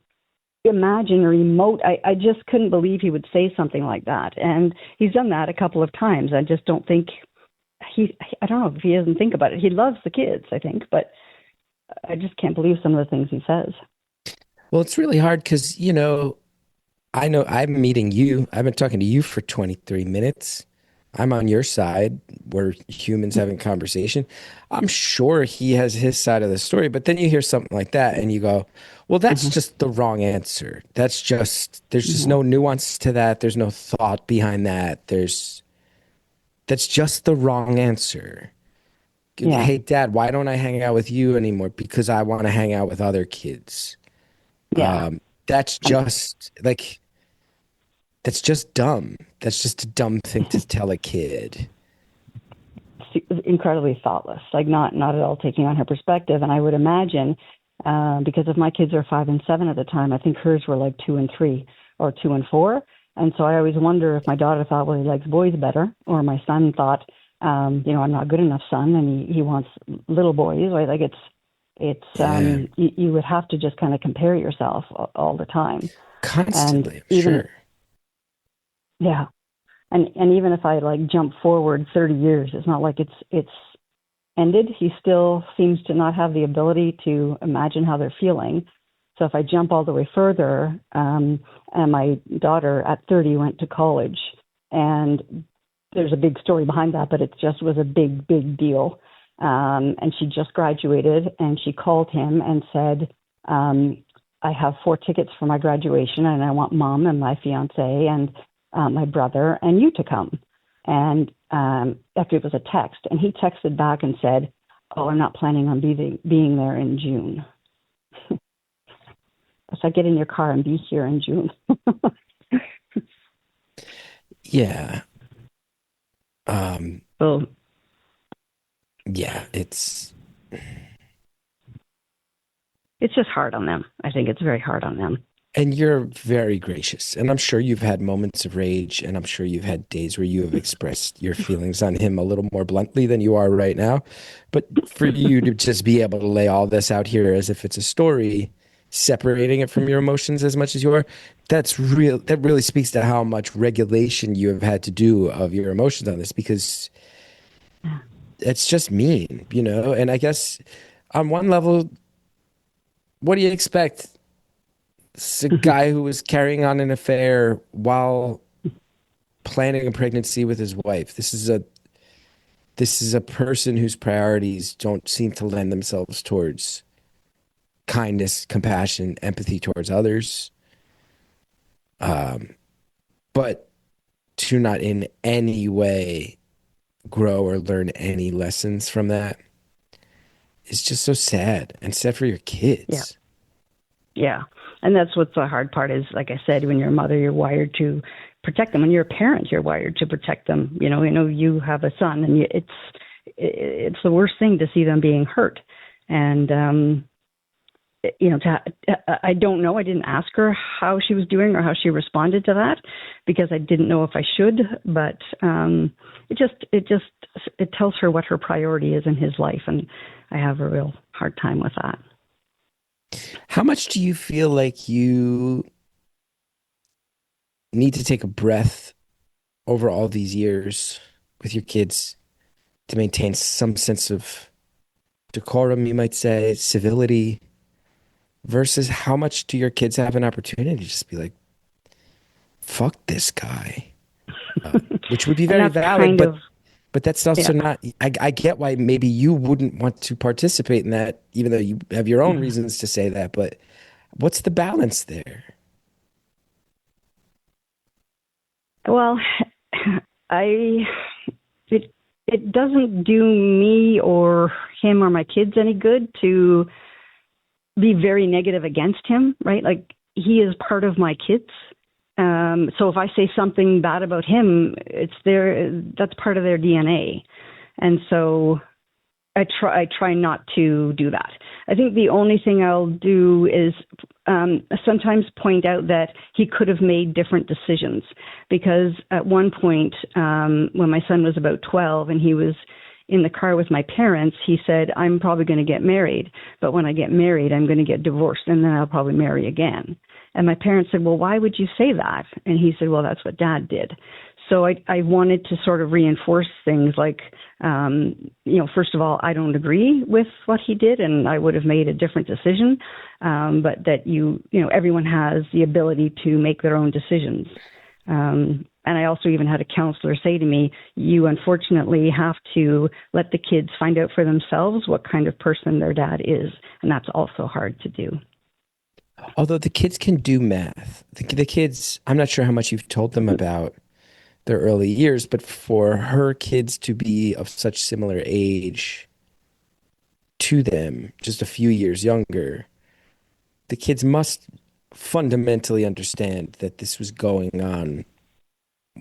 imagine or emote, I just couldn't believe he would say something like that. And he's done that a couple of times. I just don't think I don't know if he doesn't think about it. He loves the kids, I think, but I just can't believe some of the things he says. Well, it's really hard because, I know I'm meeting you. I've been talking to you for 23 minutes. I'm on your side. We're humans having conversation. I'm sure he has his side of the story, but then you hear something like that and you go, well, that's just the wrong answer. There's just no nuance to that. There's no thought behind that. That's just the wrong answer. Yeah. Hey, Dad, why don't I hang out with you anymore? Because I want to hang out with other kids. Yeah. That's just that's just dumb. That's just a dumb thing to tell a kid. Incredibly thoughtless, not at all taking on her perspective. And I would imagine, because if my kids are 5 and 7 at the time, I think hers were like 2 and 3 or 2 and 4. And so I always wonder if my daughter thought, well, he likes boys better, or my son thought, I'm not a good enough son, and he wants little boys. Right? Like you would have to just kind of compare yourself all the time. Constantly, and even, sure. Yeah. And even if I jump forward 30 years, it's not like it's ended. He still seems to not have the ability to imagine how they're feeling. So if I jump all the way further, and my daughter at 30 went to college, and there's a big story behind that, but it just was a big, big deal. And she just graduated, and she called him and said, I have 4 tickets for my graduation, and I want Mom and my fiance and my brother and you to come. And after it was a text, and he texted back and said, oh, I'm not planning on being there in June. So get in your car and be here in June. Yeah. So, yeah, it's just hard on them. I think it's very hard on them. And you're very gracious. And I'm sure you've had moments of rage, and I'm sure you've had days where you have expressed your feelings on him a little more bluntly than you are right now. But for you to just be able to lay all this out here as if it's a story, separating it from your emotions as much as you are, that's real. That really speaks to how much regulation you have had to do of your emotions on this, because it's just mean, And I guess on one level, what do you expect? It's a guy who was carrying on an affair while planning a pregnancy with his wife. This is a person whose priorities don't seem to lend themselves towards kindness, compassion, empathy towards others. But to not in any way grow or learn any lessons from that is just so sad, and sad for your kids. Yeah. And that's what's the hard part is, like I said, when you're a mother, you're wired to protect them. When you're a parent, you're wired to protect them. You have a son, and it's the worst thing to see them being hurt. And I don't know. I didn't ask her how she was doing or how she responded to that because I didn't know if I should. But it tells her what her priority is in his life, and I have a real hard time with that. How much do you feel like you need to take a breath over all these years with your kids to maintain some sense of decorum, you might say, civility, versus how much do your kids have an opportunity to just be like, fuck this guy? Which would be very valid, but that's also not, I get why maybe you wouldn't want to participate in that, even though you have your own reasons to say that, but what's the balance there? Well, it doesn't do me or him or my kids any good to be very negative against him, right? Like, he is part of my kids. So if I say something bad about him, that's part of their DNA. And so I try not to do that. I think the only thing I'll do is sometimes point out that he could have made different decisions, because at one point when my son was about 12 and he was in the car with my parents, he said, I'm probably going to get married, but when I get married, I'm going to get divorced, and then I'll probably marry again. And my parents said, well, why would you say that? And he said, well, that's what Dad did. So I wanted to sort of reinforce things like, first of all, I don't agree with what he did, and I would have made a different decision, but that everyone has the ability to make their own decisions. And I also even had a counselor say to me, you unfortunately have to let the kids find out for themselves what kind of person their dad is. And that's also hard to do. Although the kids can do math. The kids, I'm not sure how much you've told them about their early years, but for her kids to be of such similar age to them, just a few years younger, the kids must fundamentally understand that this was going on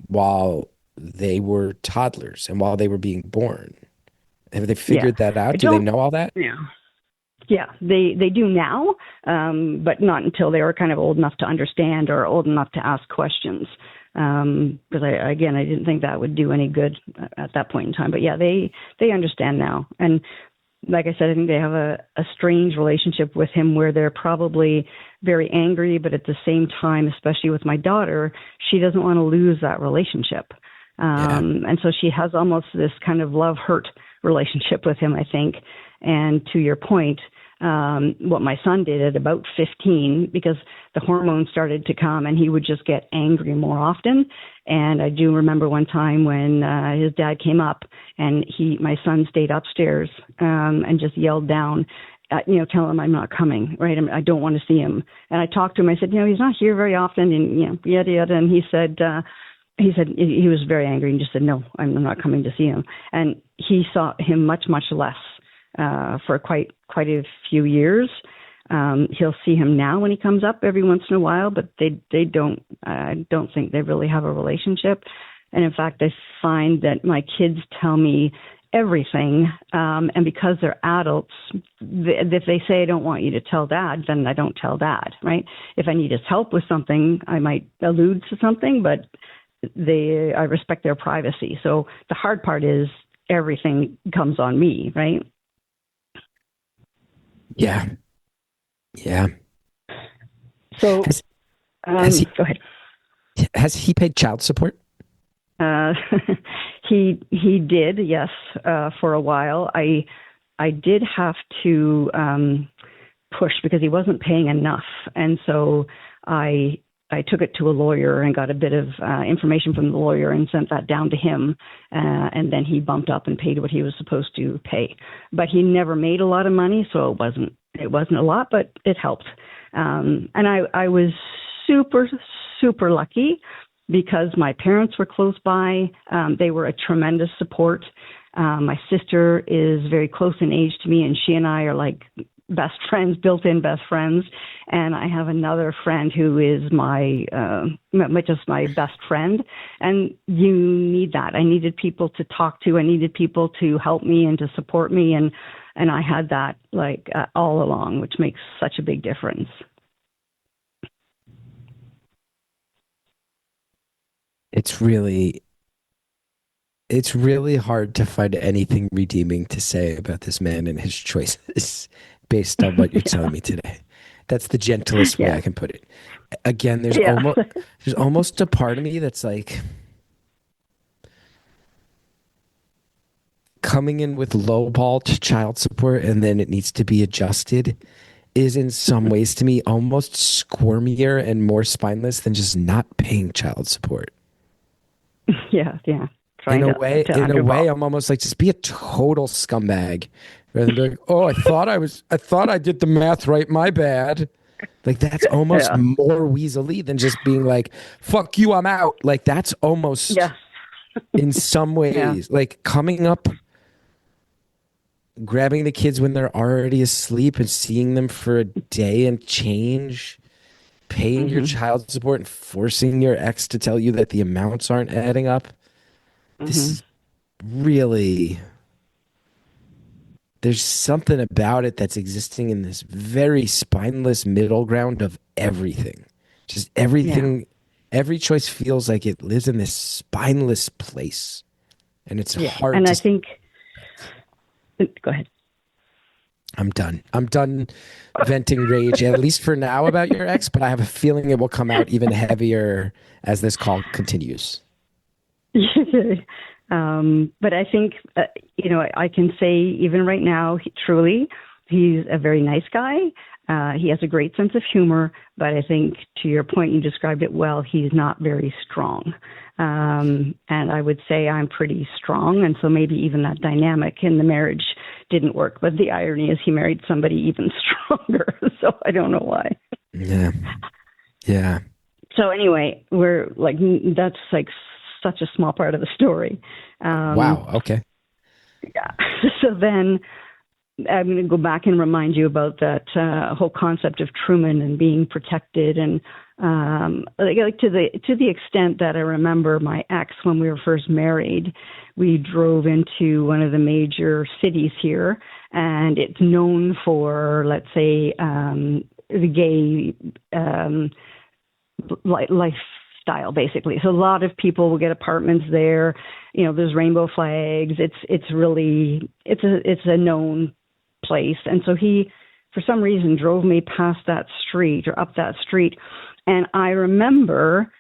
while they were toddlers and while they were being born. Have they figured that out? Do they know all that? Yeah, they do now, but not until they were kind of old enough to understand or old enough to ask questions. Because I didn't think that would do any good at that point in time. But yeah, they understand now. And like I said, I think they have a strange relationship with him where they're probably very angry, but at the same time, especially with my daughter, she doesn't want to lose that relationship. And so she has almost this kind of love-hurt relationship with him, I think. And to your point, what my son did at about 15, because the hormones started to come and he would just get angry more often. And I do remember one time when his dad came up and my son stayed upstairs and just yelled down, tell him I'm not coming, right? I don't want to see him. And I talked to him. I said, he's not here very often, and yada yada. And he said he was very angry and just said, no, I'm not coming to see him. And he saw him much, much less for quite a few years. He'll see him now when he comes up every once in a while, but they don't. I don't think they really have a relationship. And in fact, I find that my kids tell me everything, and because they're adults, if they say I don't want you to tell Dad, then I don't tell Dad, right? If I need his help with something, I might allude to something, but I respect their privacy. So the hard part is everything comes on me, right? Yeah. So go ahead. Has he paid child support? He did, yes, for a while. I did have to push because he wasn't paying enough, and so I took it to a lawyer and got a bit of information from the lawyer and sent that down to him, and then he bumped up and paid what he was supposed to pay. But he never made a lot of money, so it wasn't a lot, but it helped. And I was super, super lucky because my parents were close by. They were a tremendous support. My sister is very close in age to me, and she and I are like best friends, built-in best friends. And I have another friend who is just my best friend. And you need that. I needed people to talk to. I needed people to help me and to support me. And And I had that all along, which makes such a big difference. It's really hard to find anything redeeming to say about this man and his choices based on what you're telling me today. That's the gentlest way I can put it. Again, there's almost a part of me that's like coming in with lowball to child support and then it needs to be adjusted is in some ways to me almost squirmier and more spineless than just not paying child support. Yeah. In a way, I'm almost like, just be a total scumbag rather than be like, oh, I thought I did the math right. My bad. Like, that's almost more weaselly than just being like, fuck you, I'm out. Like, that's almost in some ways, like coming up, grabbing the kids when they're already asleep and seeing them for a day and change, paying your child support and forcing your ex to tell you that the amounts aren't adding up. This is really, there's something about it that's existing in this very spineless middle ground of everything. Just everything, every choice feels like it lives in this spineless place. And it's hard and to... I think... Go ahead. I'm done venting rage, at least for now, about your ex, but I have a feeling it will come out even heavier as this call continues. But I think, I can say even right now, he's a very nice guy. He has a great sense of humor, but I think to your point, you described it well, he's not very strong. And I would say I'm pretty strong. And so maybe even that dynamic in the marriage didn't work. But the irony is he married somebody even stronger. So I don't know why. Yeah. So anyway, that's like such a small part of the story. Wow. Okay. Yeah. So then I'm going to go back and remind you about that whole concept of Truman and being protected, and to the extent that I remember my ex, when we were first married, we drove into one of the major cities here, and it's known for, let's say, the gay lifestyle, basically. So a lot of people will get apartments there. There's rainbow flags. It's a known place. And so he, for some reason, drove me past that street or up that street. And I remember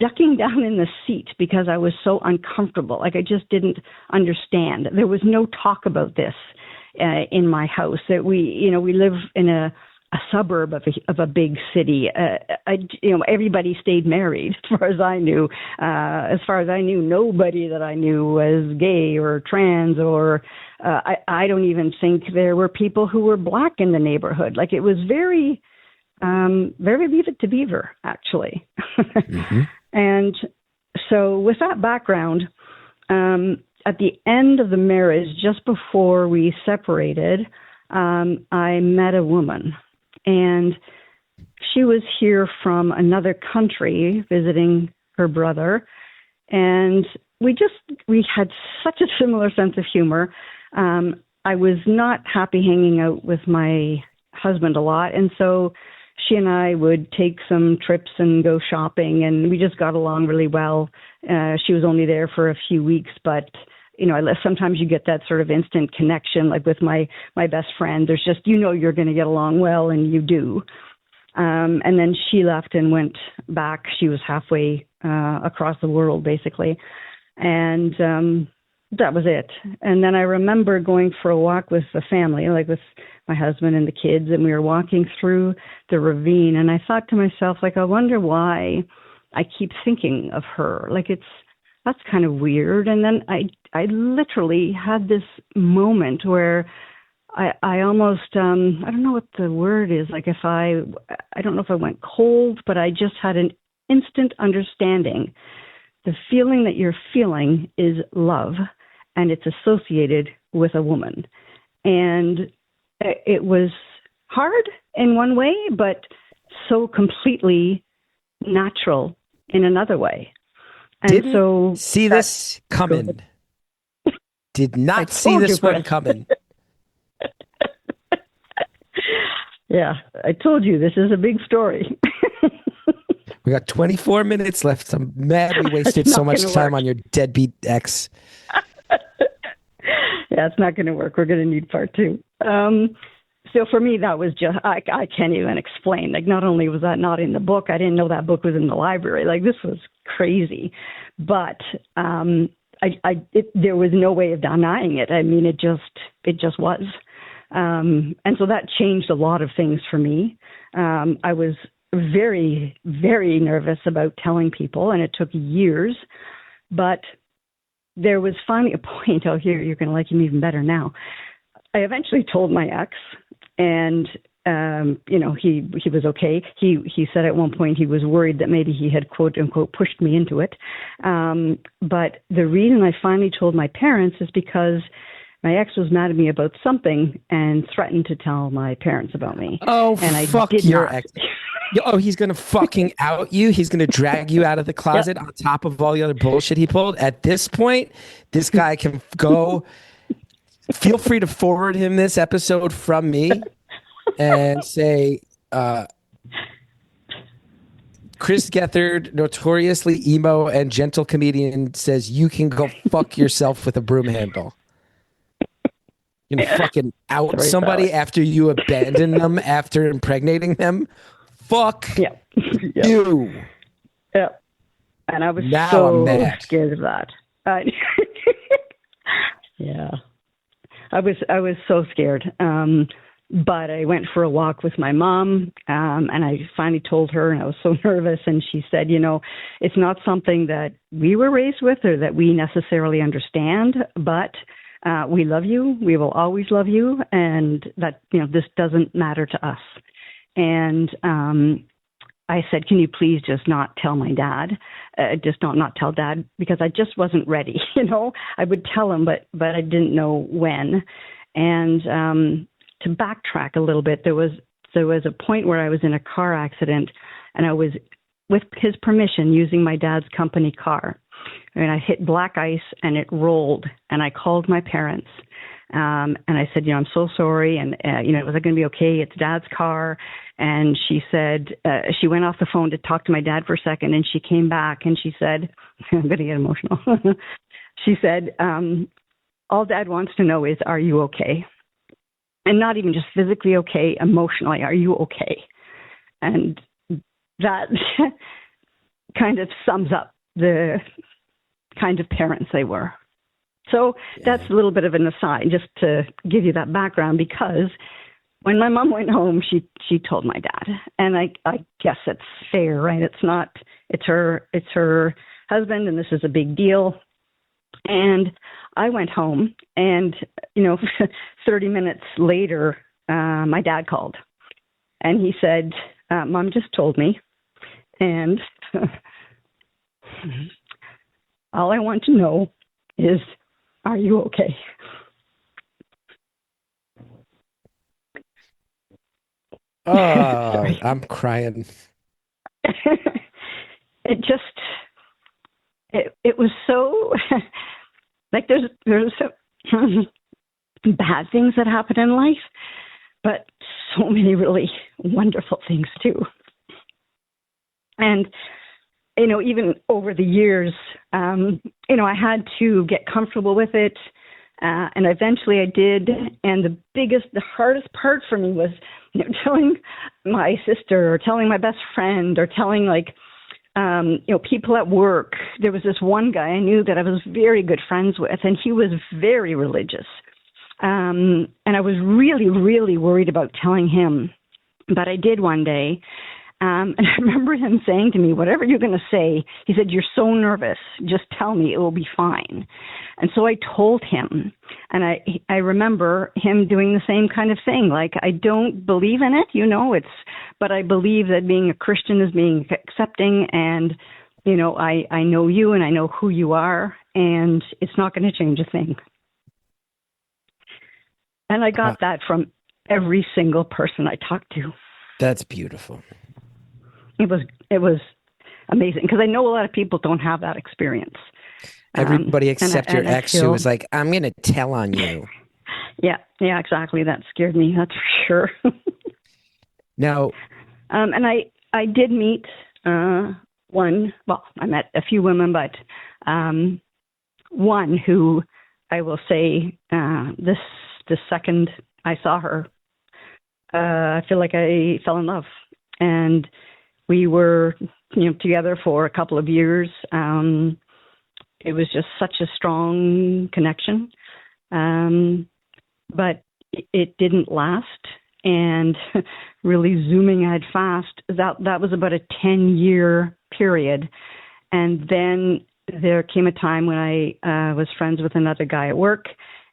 ducking down in the seat because I was so uncomfortable. I just didn't understand. There was no talk about this in my house. That we live in a suburb of a big city. Everybody stayed married as far as I knew. As far as I knew, nobody that I knew was gay or trans, or I don't even think there were people who were black in the neighborhood. It was very, very Leave It to Beaver, actually. And so with that background, at the end of the marriage, just before we separated, I met a woman. And she was here from another country visiting her brother. And we had such a similar sense of humor. I was not happy hanging out with my husband a lot. And so she and I would take some trips and go shopping, and we just got along really well. She was only there for a few weeks, but sometimes you get that sort of instant connection, like with my best friend. There's just, you're going to get along well, and you do. And then she left and went back. She was halfway across the world, basically. And that was it. And then I remember going for a walk with the family, with my husband and the kids, and we were walking through the ravine. And I thought to myself, I wonder why I keep thinking of her. That's kind of weird. And then I literally had this moment where I almost, I don't know what the word is. I don't know if I went cold, but I just had an instant understanding. The feeling that you're feeling is love, and it's associated with a woman. And it was hard in one way, but so completely natural in another way. And Didn't so see this coming. Did not see this one coming. Yeah, I told you this is a big story. We got 24 minutes left. I'm mad we wasted It's so not much gonna time work. on your deadbeat ex. Yeah, it's not going to work. We're going to need part two. So for me, that was just, I can't even explain. Like, not only was that not in the book, I didn't know that book was in the library. Like, this was crazy. But there was no way of denying it. I mean, it just was. And so that changed a lot of things for me. I was very, very nervous about telling people, and it took years. But there was finally a point, oh, here, you're going to like him even better now. I eventually told my ex, and, he was okay. He said at one point he was worried that maybe he had, quote unquote, pushed me into it. But the reason I finally told my parents is because my ex was mad at me about something and threatened to tell my parents about me. Oh, and I fuck did your not. ex. Oh, he's going to fucking out you. He's going to drag you out of the closet on top of all the other bullshit he pulled. At this point, this guy can go. Feel free to forward him this episode from me and say, Chris Gethard, notoriously emo and gentle comedian, says you can go fuck yourself with a broom handle. You can fucking out Very somebody valid. after you abandon them after impregnating them. Fuck Yeah. Yeah. you. Yeah. And I was Now so I'm mad. scared of that. Yeah. I was so scared. But I went for a walk with my mom, and I finally told her, and I was so nervous, and she said, it's not something that we were raised with or that we necessarily understand, but we love you. We will always love you, and that, this doesn't matter to us. And I said, can you please just not tell my dad? Just not tell dad, because I just wasn't ready. I would tell him, but I didn't know when. And to backtrack a little bit, there was a point where I was in a car accident, and I was, with his permission, using my dad's company car. And I hit black ice, and it rolled. And I called my parents. And I said, I'm so sorry. And, was I going to be okay? It's Dad's car. And she said, she went off the phone to talk to my dad for a second. And she came back and she said, I'm going to get emotional. She said, all Dad wants to know is, are you okay? And not even just physically okay, emotionally, are you okay? And that kind of sums up the kind of parents they were. So that's a little bit of an aside, just to give you that background, because when my mom went home, she told my dad. And I guess it's fair, right? It's her husband, and this is a big deal. And I went home, and 30 minutes later, my dad called, and he said, Mom just told me, and all I want to know is, are you okay? Oh, I'm crying. It was so, like, there's so bad things that happen in life, but so many really wonderful things too. And even over the years, I had to get comfortable with it. And eventually I did. And the hardest part for me was, telling my sister or telling my best friend or telling people at work. There was this one guy I knew that I was very good friends with, and he was very religious. And I was really, really worried about telling him, but I did one day. And I remember him saying to me, whatever you're going to say, he said, you're so nervous, just tell me, it will be fine. And so I told him, and I remember him doing the same kind of thing. Like, I don't believe in it, but I believe that being a Christian is being accepting, and, I know you and I know who you are, and it's not going to change a thing. And I got that from every single person I talked to. That's beautiful. It was amazing, because I know a lot of people don't have that experience. Everybody except your ex who was like, I'm going to tell on you. Yeah, exactly. That scared me. That's for sure. Now, And I did meet one. Well, I met a few women, but one who I will say the second I saw her, I feel like I fell in love, and we were together for a couple of years. It was just such a strong connection, but it didn't last. And really zooming ahead fast, that was about a 10-year period. And then there came a time when I was friends with another guy at work,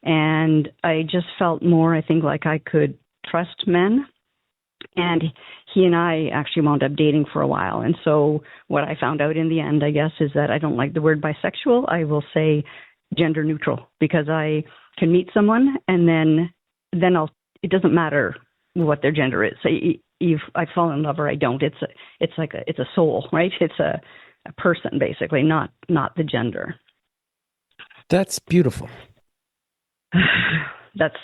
and I just felt more, I think, like I could trust men. And he and I actually wound up dating for a while. And so what I found out in the end, I guess, is that I don't like the word bisexual. I will say gender neutral, because I can meet someone and then it doesn't matter what their gender is. So if I fall in love or I don't, it's a soul, right? It's a person, basically, not the gender. that's beautiful. That's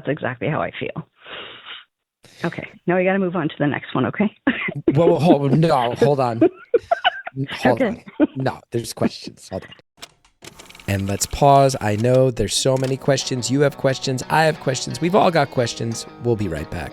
exactly how I feel. Okay, now we got to move on to the next one. Okay. Well, hold on. Hold Okay. on. No, there's questions. Hold on. And let's pause. I know there's so many questions. You have questions. I have questions. We've all got questions. We'll be right back.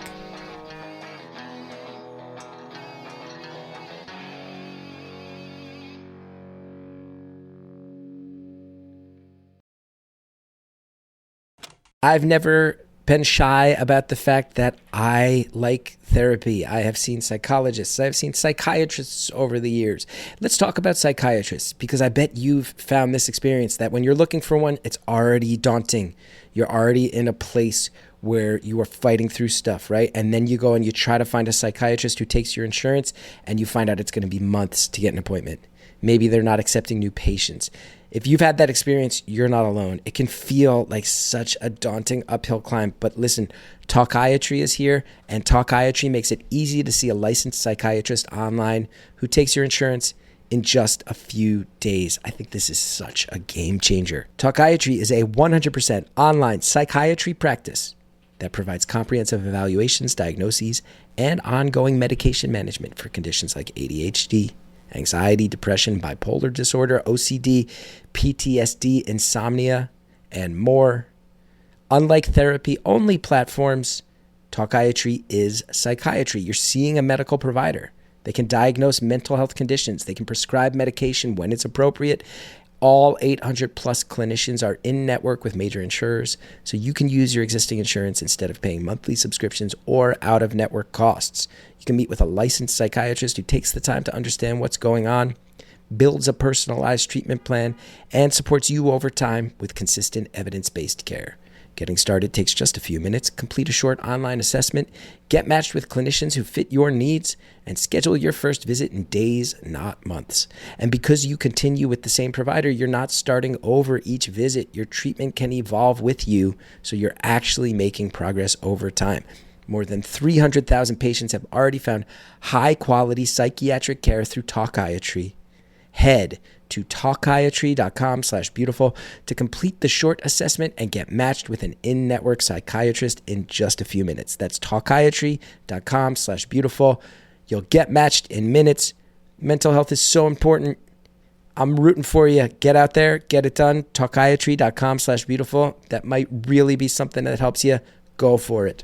I've never been shy about the fact that I like therapy. I have seen psychologists. I've seen psychiatrists over the years. Let's talk about psychiatrists, because I bet you've found this experience that when you're looking for one, it's already daunting. You're already in a place where you are fighting through stuff, right? And then you go and you try to find a psychiatrist who takes your insurance, and you find out it's going to be months to get an appointment. Maybe they're not accepting new patients. If you've had that experience, you're not alone. It can feel like such a daunting uphill climb. But listen, Talkiatry is here, and Talkiatry makes it easy to see a licensed psychiatrist online who takes your insurance in just a few days. I think this is such a game changer. Talkiatry is a 100% online psychiatry practice that provides comprehensive evaluations, diagnoses, and ongoing medication management for conditions like ADHD, anxiety, depression, bipolar disorder, OCD, PTSD, insomnia, and more. Unlike therapy-only platforms, Talkiatry is psychiatry. You're seeing a medical provider. They can diagnose mental health conditions. They can prescribe medication when it's appropriate. All 800 plus clinicians are in network with major insurers, so you can use your existing insurance instead of paying monthly subscriptions or out-of-network costs. You can meet with a licensed psychiatrist who takes the time to understand what's going on, builds a personalized treatment plan, and supports you over time with consistent evidence-based care. Getting started takes just a few minutes. Complete a short online assessment, get matched with clinicians who fit your needs, and schedule your first visit in days, not months. And because you continue with the same provider, you're not starting over each visit. Your treatment can evolve with you, so you're actually making progress over time. More than 300,000 patients have already found high-quality psychiatric care through Talkiatry. Head to talkiatry.com/beautiful to complete the short assessment and get matched with an in-network psychiatrist in just a few minutes. That's talkiatry.com/beautiful. You'll get matched in minutes. Mental health is so important. I'm rooting for you. Get out there, get it done. Talkiatry.com/beautiful. That might really be something that helps you. Go for it.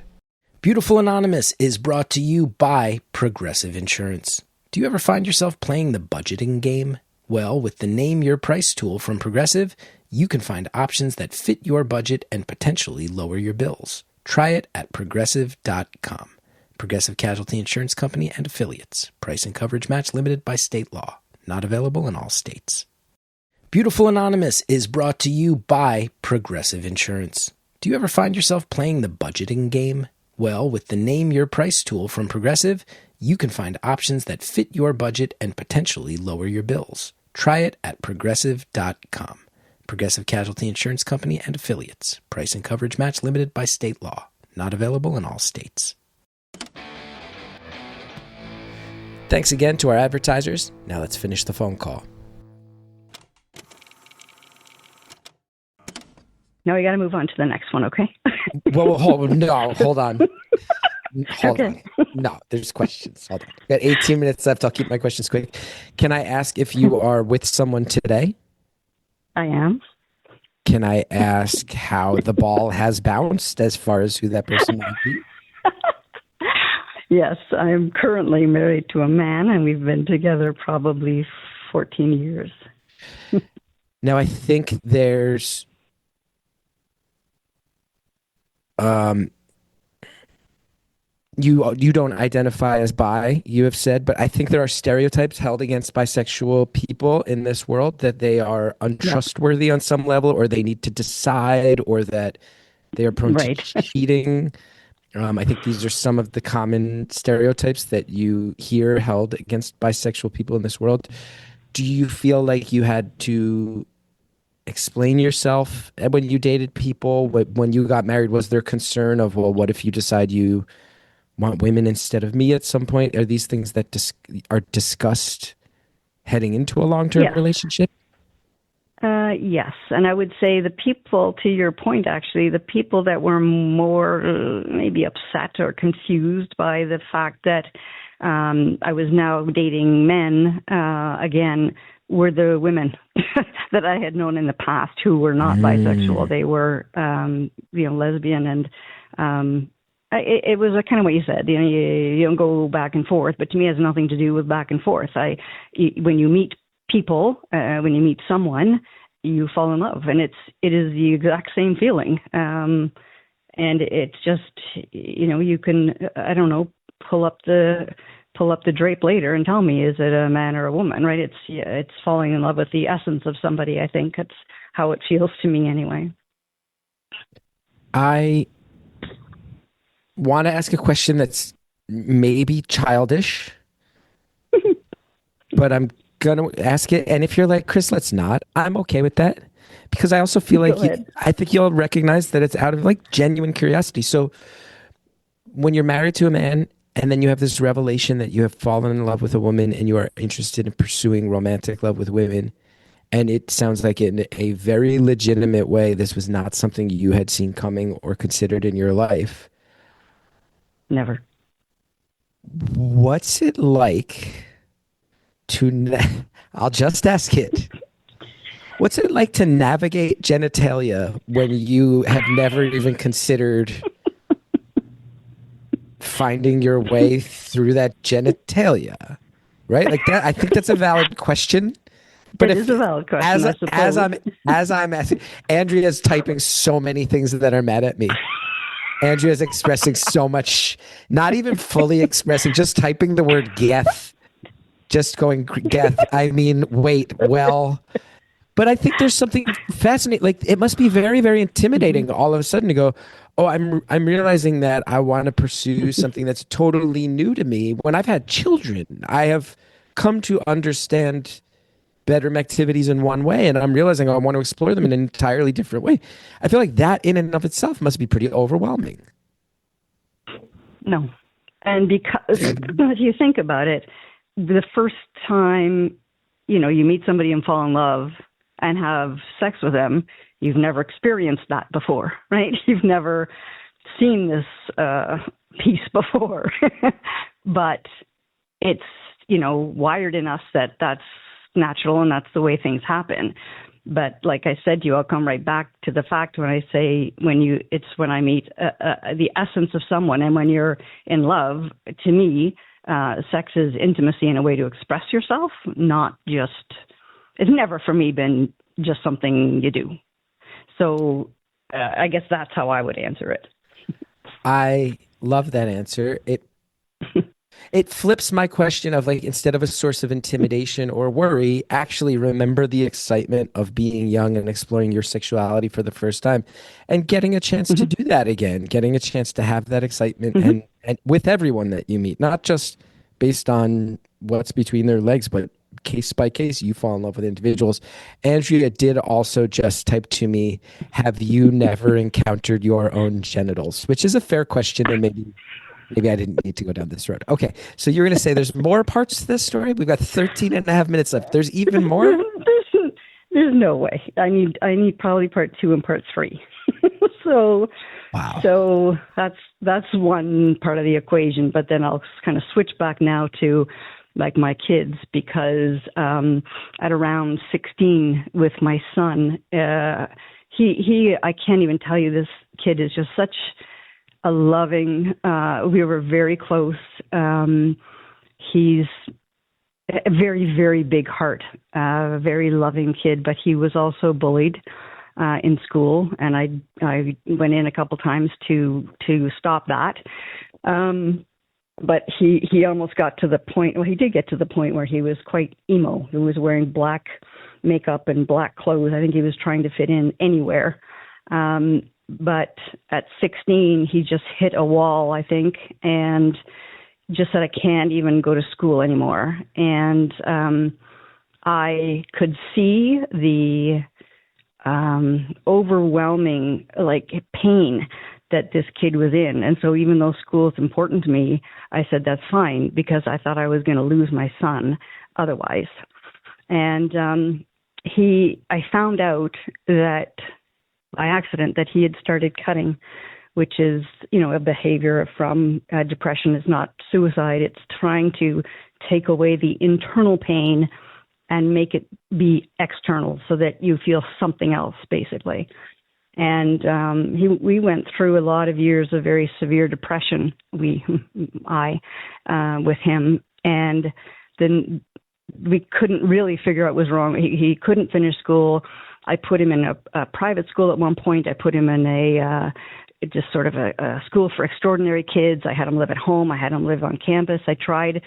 Beautiful Anonymous is brought to you by Progressive Insurance. Do you ever find yourself playing the budgeting game? Well, with the Name Your Price tool from Progressive, you can find options that fit your budget and potentially lower your bills. Try it at progressive.com. Progressive Casualty Insurance Company and Affiliates. Price and coverage match limited by state law. Not available in all states. Beautiful Anonymous is brought to you by Progressive Insurance. Do you ever find yourself playing the budgeting game? Well, with the Name Your Price tool from Progressive, you can find options that fit your budget and potentially lower your bills. Try it at progressive.com. Progressive Casualty Insurance Company and Affiliates. Price and coverage match limited by state law. Not available in all states. Thanks again to our advertisers. Now let's finish the phone call. Now we got to move on to the next one, okay? Well, hold on. Hold Okay. on. No, there's questions. Hold on. Got 18 minutes left. I'll keep my questions quick. Can I ask if you are with someone today? I am. Can I ask how the ball has bounced as far as who that person might be? Yes, I'm currently married to a man, and we've been together probably 14 years. Now, I think there's you don't identify as bi, you have said, but I think there are stereotypes held against bisexual people in this world that they are untrustworthy on some level, or they need to decide, or that they are prone to Right. cheating. I think these are some of the common stereotypes that you hear held against bisexual people in this world. Do you feel like you had to explain yourself when you dated people? When you got married, was there concern of, well, what if you decide you want women instead of me at some point? Are these things that are discussed heading into a long-term Yes. relationship? Yes, and I would say the people, to your point, actually, the people that were more maybe upset or confused by the fact that I was now dating men again were the women that I had known in the past who were not bisexual. They were, lesbian, and it was a kind of what you said. You don't go back and forth, but to me, it has nothing to do with back and forth. When you meet people, when you meet someone, you fall in love, and it is the exact same feeling. And it's just, you can, I don't know, pull up the drape later and tell me, is it a man or a woman, right? It's falling in love with the essence of somebody. I think that's how it feels to me anyway. I want to ask a question that's maybe childish, but I'm gonna ask it. And if you're like, Chris, let's not, I'm okay with that, because I also feel like I think you'll recognize that it's out of like genuine curiosity. So when you're married to a man and then you have this revelation that you have fallen in love with a woman and you are interested in pursuing romantic love with women, and it sounds like in a very legitimate way, this was not something you had seen coming or considered in your life. Never. What's it like to, I'll just ask it. What's it like to navigate genitalia when you have never even considered finding your way through that genitalia? Right? Like that, I think that's a valid question. But it is a valid question, I suppose. As I'm asking, Andrea's typing so many things that are mad at me. Andrea's expressing so much, not even fully expressing, just typing the word geth. Just going, geth, I mean, wait, well. But I think there's something fascinating. Like, it must be very, very intimidating all of a sudden to go, oh, I'm realizing that I want to pursue something that's totally new to me. When I've had children, I have come to understand bedroom activities in one way, and I'm realizing I want to explore them in an entirely different way. I feel like that in and of itself must be pretty overwhelming. No. And because if you think about it, the first time, you meet somebody and fall in love and have sex with them, you've never experienced that before, right? You've never seen this piece before. But it's, wired in us that that's natural and that's the way things happen. But like I said to you, I'll come right back to the fact when I say it's when I meet the essence of someone, and when you're in love, to me, sex is intimacy and a way to express yourself, not just, it's never for me been just something you do. So I guess that's how I would answer it. I love that answer. It flips my question of, like, instead of a source of intimidation or worry, actually remember the excitement of being young and exploring your sexuality for the first time and getting a chance to do that again, getting a chance to have that excitement and with everyone that you meet, not just based on what's between their legs, but case by case, you fall in love with individuals. Andrea did also just type to me, have you never encountered your own genitals? Which is a fair question, and maybe I didn't need to go down this road. Okay, so you're going to say there's more parts to this story? We've got 13 and a half minutes left. There's even more? There's no way. I need probably part 2 and part 3. So Wow. So that's one part of the equation. But then I'll kind of switch back now to like my kids, because at around 16 with my son, he I can't even tell you, this kid is just such a loving, we were very close. He's a very, very big heart, a very loving kid, but he was also bullied in school, and I went in a couple times to stop that. But he almost got to the point, well, he did get to the point where he was quite emo. He was wearing black makeup and black clothes. I think he was trying to fit in anywhere. But at 16, he just hit a wall, I think, and just said, I can't even go to school anymore. And I could see the overwhelming, like, pain that this kid was in. And so even though school is important to me, I said, that's fine, because I thought I was going to lose my son otherwise. And I found out that by accident that he had started cutting, which is, a behavior from depression. It's not suicide. It's trying to take away the internal pain and make it be external so that you feel something else, basically. And we went through a lot of years of very severe depression, with him. And then we couldn't really figure out what was wrong. He couldn't finish school. I put him in a private school at one point. I put him in a school for extraordinary kids. I had him live at home. I had him live on campus. I tried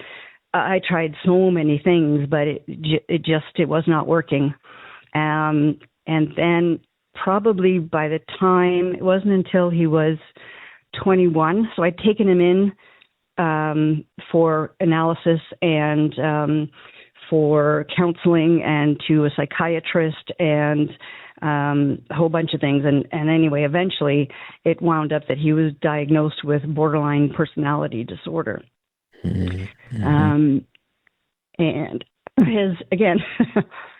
so many things, but it was not working. And then probably by the time, it wasn't until he was 21, so I'd taken him in for analysis and for counseling and to a psychiatrist and a whole bunch of things. And anyway, eventually it wound up that he was diagnosed with borderline personality disorder. Mm-hmm. And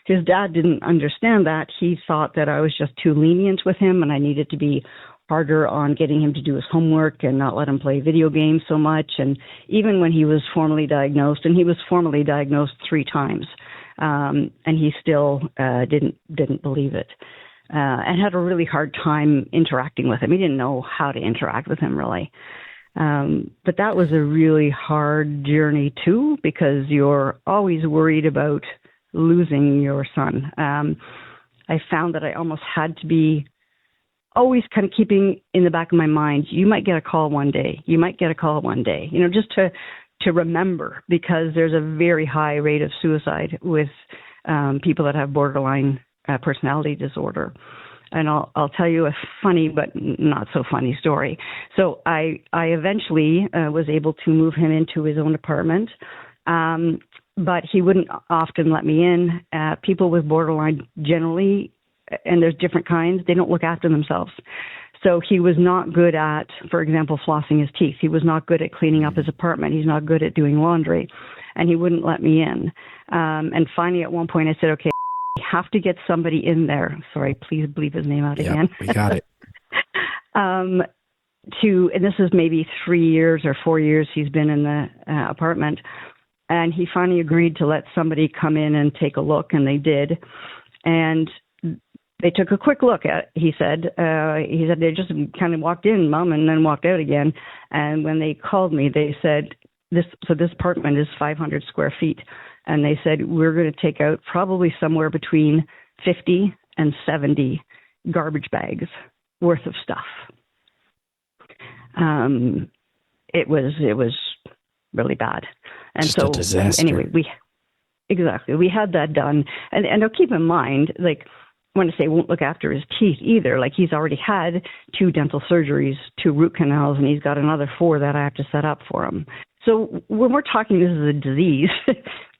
his dad didn't understand that. He thought that I was just too lenient with him and I needed to be harder on getting him to do his homework and not let him play video games so much. And even when he was formally diagnosed, and he was formally diagnosed 3 times, and he still didn't believe it, and had a really hard time interacting with him. He didn't know how to interact with him, really. But that was a really hard journey too, because you're always worried about losing your son. I found that I almost had to be always kind of keeping in the back of my mind, you might get a call one day. You might get a call one day, just to remember, because there's a very high rate of suicide with people that have borderline personality disorder. And I'll tell you a funny but not so funny story. So I eventually was able to move him into his own apartment, but he wouldn't often let me in. People with borderline generally, and there's different kinds, they don't look after themselves. So he was not good at, for example, flossing his teeth. He was not good at cleaning up his apartment. He's not good at doing laundry, and he wouldn't let me in. And finally, at one point, I said, okay, have to get somebody in there. Sorry, please bleep his name out again. We got it. And this is maybe 3 years or 4 years he's been in the apartment. And he finally agreed to let somebody come in and take a look, and they did. And they took a quick look at it, he said they just kind of walked in, Mom, and then walked out again. And when they called me, they said, this apartment is 500 square feet. And they said, we're going to take out probably somewhere between 50 and 70 garbage bags worth of stuff. It was really bad. And just a disaster. Anyway, we had that done. And I'll keep in mind, like, when I say won't look after his teeth either, like, he's already had 2 dental surgeries, 2 root canals, and he's got another 4 that I have to set up for him. So when we're talking this is a disease,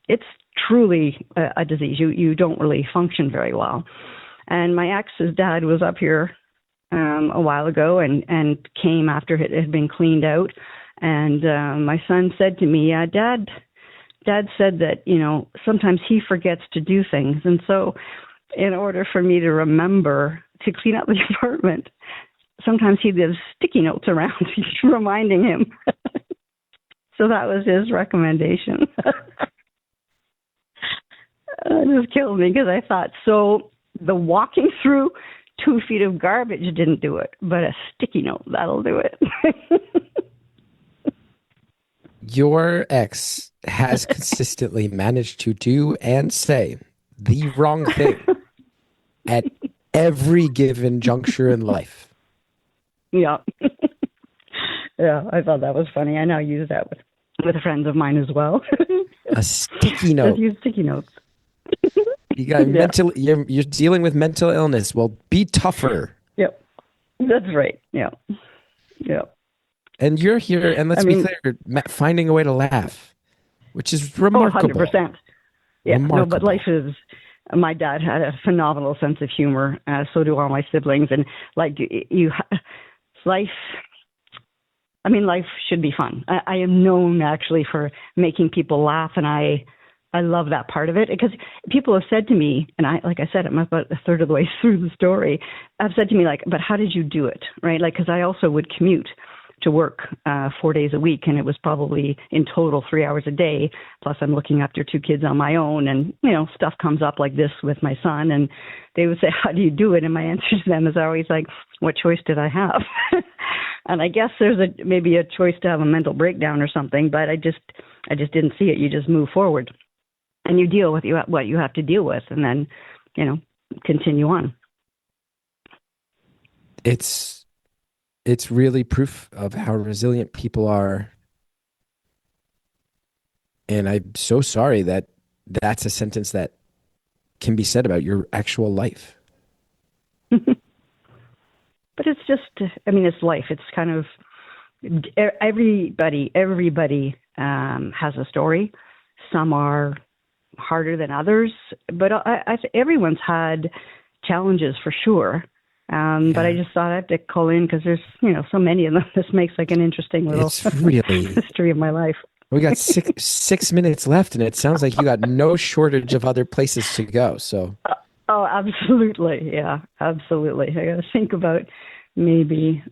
it's truly a disease. You don't really function very well. And my ex's dad was up here a while ago and came after it had been cleaned out. And my son said to me, Dad said that, sometimes he forgets to do things. And so in order for me to remember to clean up the apartment, sometimes he leaves sticky notes around reminding him. So that was his recommendation. It just killed me because I thought, so the walking through 2 feet of garbage didn't do it, but a sticky note, that'll do it. Your ex has consistently managed to do and say the wrong thing at every given juncture in life. Yeah. Yeah, I thought that was funny. I now use that with friends of mine as well. A sticky note. Just use sticky notes. You got you're dealing with mental illness. Well, be tougher. Yep. That's right. Yeah. Yeah. And you're here, and let's be clear, finding a way to laugh, which is remarkable. 100%. Yeah. Remarkable. No, but life is. My dad had a phenomenal sense of humor. So do all my siblings, and life. I mean, life should be fun. I am known actually for making people laugh, and I love that part of it, because people have said to me, and like I said, I'm about a third of the way through the story, have said to me, like, but how did you do it? Right? Like, because I also would commute to work 4 days a week, and it was probably in total 3 hours a day. Plus I'm looking after 2 kids on my own, and, stuff comes up like this with my son, and they would say, how do you do it? And my answer to them is always like, what choice did I have? And I guess there's maybe a choice to have a mental breakdown or something, but I just didn't see it. You just move forward. And you deal with what you have to deal with, and then, continue on. It's really proof of how resilient people are. And I'm so sorry that that's a sentence that can be said about your actual life. But it's just, it's life. It's kind of, everybody has a story. Some are harder than others, but everyone's had challenges for sure. But I just thought I had to call in because there's, so many of them. This makes like an interesting little history of my life. We got six minutes left, and it sounds like you got no shortage of other places to go. So. Oh, absolutely. Yeah, absolutely. I got to think about maybe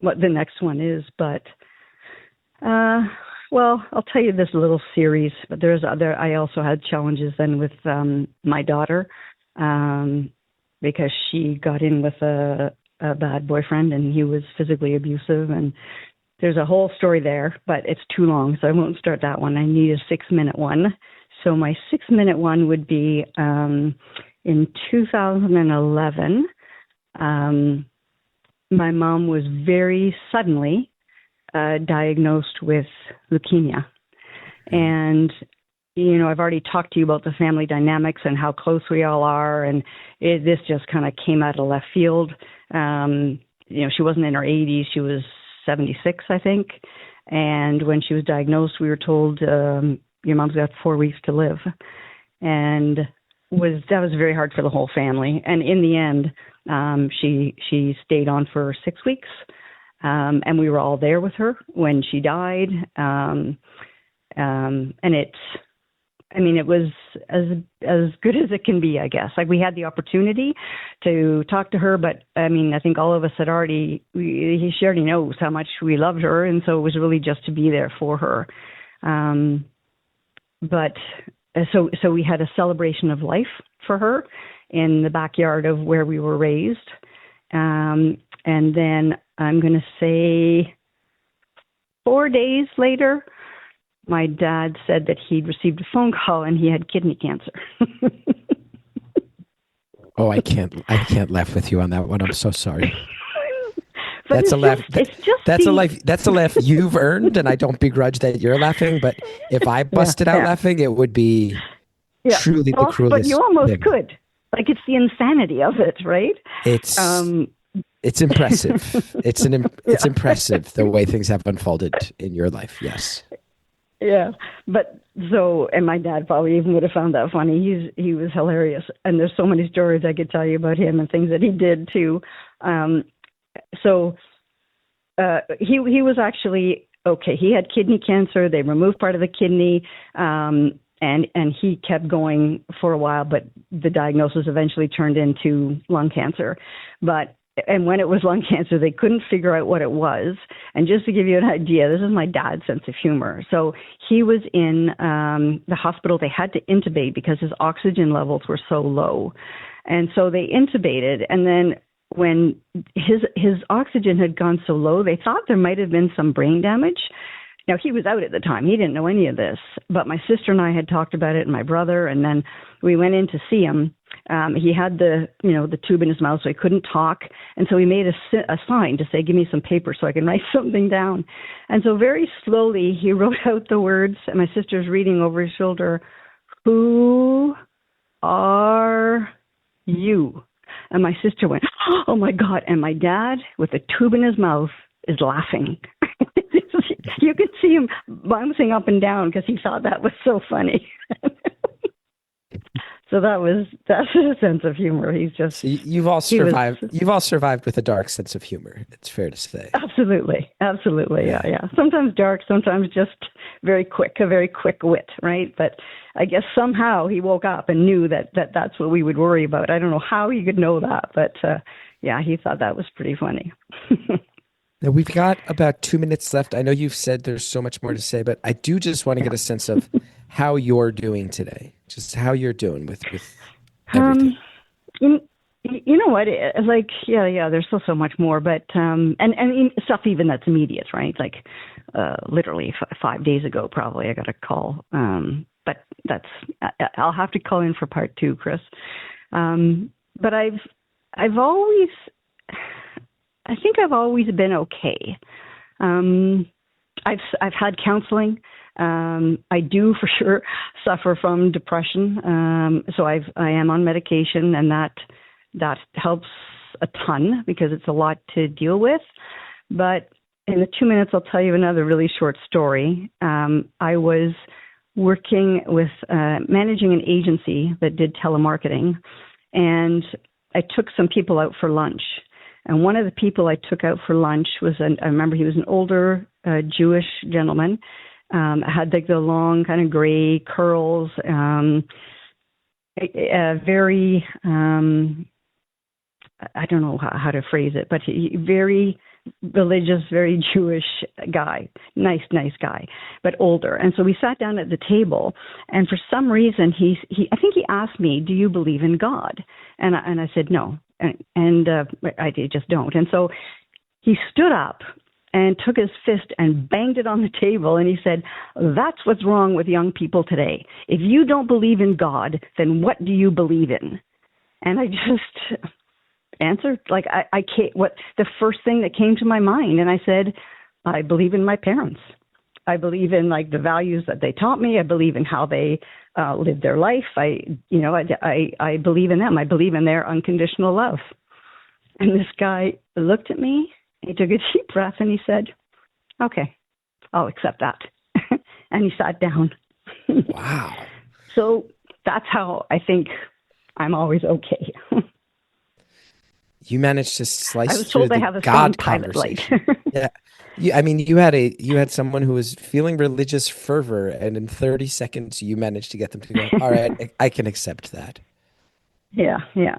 what the next one is, but well, I'll tell you this little series, but I also had challenges then with my daughter because she got in with a bad boyfriend, and he was physically abusive, and there's a whole story there, but it's too long, so I won't start that one. I need a 6-minute one. So my 6-minute one would be in 2011, my mom was very suddenly diagnosed with leukemia. And, I've already talked to you about the family dynamics and how close we all are. And this just kind of came out of left field. She wasn't in her 80s. She was 76, I think. And when she was diagnosed, we were told, your mom's got 4 weeks to live. And that was very hard for the whole family. And in the end, she stayed on for 6 weeks. And we were all there with her when she died. And it was as good as it can be, I guess. Like, we had the opportunity to talk to her, but I think all of us had she already knows how much we loved her. And so it was really just to be there for her. But so we had a celebration of life for her in the backyard of where we were raised. And then I'm going to say 4 days later, my dad said that he'd received a phone call and he had kidney cancer. Oh, I can't laugh with you on that one. I'm so sorry. That's a laugh. That's a laugh you've earned, and I don't begrudge that you're laughing. But if I busted out laughing, it would be truly the cruelest. But you almost could. Like, it's the insanity of it, right? It's impressive. It's impressive the way things have unfolded in your life. Yes. Yeah, but and my dad probably even would have found that funny. He was hilarious, and there's so many stories I could tell you about him and things that he did too. He was actually okay. He had kidney cancer. They removed part of the kidney, and he kept going for a while, but the diagnosis eventually turned into lung cancer. But and when it was lung cancer, they couldn't figure out what it was. And just to give you an idea, this is my dad's sense of humor. So he was in the hospital. They had to intubate because his oxygen levels were so low. And so they intubated. And then when his oxygen had gone so low, they thought there might have been some brain damage. Now, he was out at the time. He didn't know any of this. But my sister and I had talked about it, and my brother. And then we went in to see him. He had the tube in his mouth, so he couldn't talk. And so he made a sign to say, give me some paper so I can write something down. And so very slowly he wrote out the words, and my sister's reading over his shoulder, "Who are you?" And my sister went, "Oh my God." And my dad, with a tube in his mouth, is laughing. You could see him bouncing up and down because he thought that was so funny. So that's his sense of humor. He's just you've all survived. You've all survived with a dark sense of humor. It's fair to say. Absolutely, yeah. Sometimes dark, sometimes just a very quick wit, right? But I guess somehow he woke up and knew that that's what we would worry about. I don't know how he could know that, but yeah, he thought that was pretty funny. Now, we've got about 2 minutes left. I know you've said there's so much more to say, but I do just want to get a sense of how you're doing today. Just how you're doing with everything. You know what? Like, yeah, there's still so much more, but and stuff even that's immediate, right? Like, literally 5 days ago, probably I got a call. But I'll have to call in for part 2, Chris. But I've always. I think I've always been okay. I've had counseling. I do for sure suffer from depression. So I am on medication, and that helps a ton because it's a lot to deal with. But in the 2 minutes, I'll tell you another really short story. I was working with managing an agency that did telemarketing, and I took some people out for lunch. And one of the people I took out for lunch was, I remember he was an older Jewish gentleman, had like the long kind of gray curls, very, I don't know how to phrase it, but very religious, very Jewish guy, nice guy, but older. And so we sat down at the table, and for some reason, I think he asked me, "Do you believe in God?" And I said, "No." And I just don't. And so he stood up and took his fist and banged it on the table, and he said, "That's what's wrong with young people today. If you don't believe in God, then what do you believe in?" And I just answered, like, I can't, what the first thing that came to my mind. And I said, "I believe in my parents. I believe in like the values that they taught me. I believe in how they live their life. I believe in them. I believe in their unconditional love." And this guy looked at me, he took a deep breath, and he said, "Okay, I'll accept that." And he sat down. Wow. So that's how I think I'm always okay. You managed to slice I was told through I the have a strong God private light. conversation. Yeah. You had someone who was feeling religious fervor, and in 30 seconds you managed to get them to go, "All right, I can accept that." Yeah. Wow.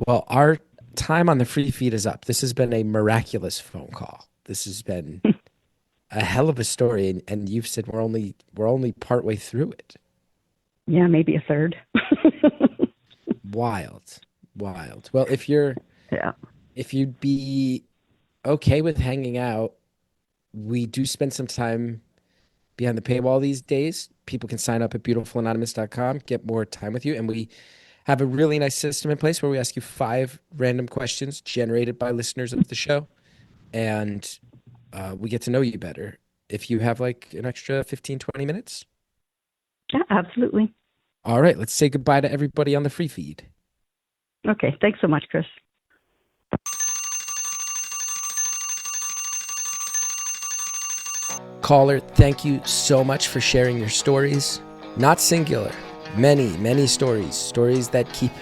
Well, our time on the free feed is up. This has been a miraculous phone call. This has been a hell of a story, and you've said we're only partway through it. Yeah, maybe a third. Wild. Well, if you'd be okay with hanging out, we do spend some time behind the paywall these days. People can sign up at beautifulanonymous.com, get more time with you. And we have a really nice system in place where we ask you 5 random questions generated by listeners of the show. And we get to know you better. If you have like an extra 15, 20 minutes. Yeah, absolutely. All right, let's say goodbye to everybody on the free feed. Okay, thanks so much, Chris. Caller, thank you so much for sharing your stories. Not singular, many stories that keep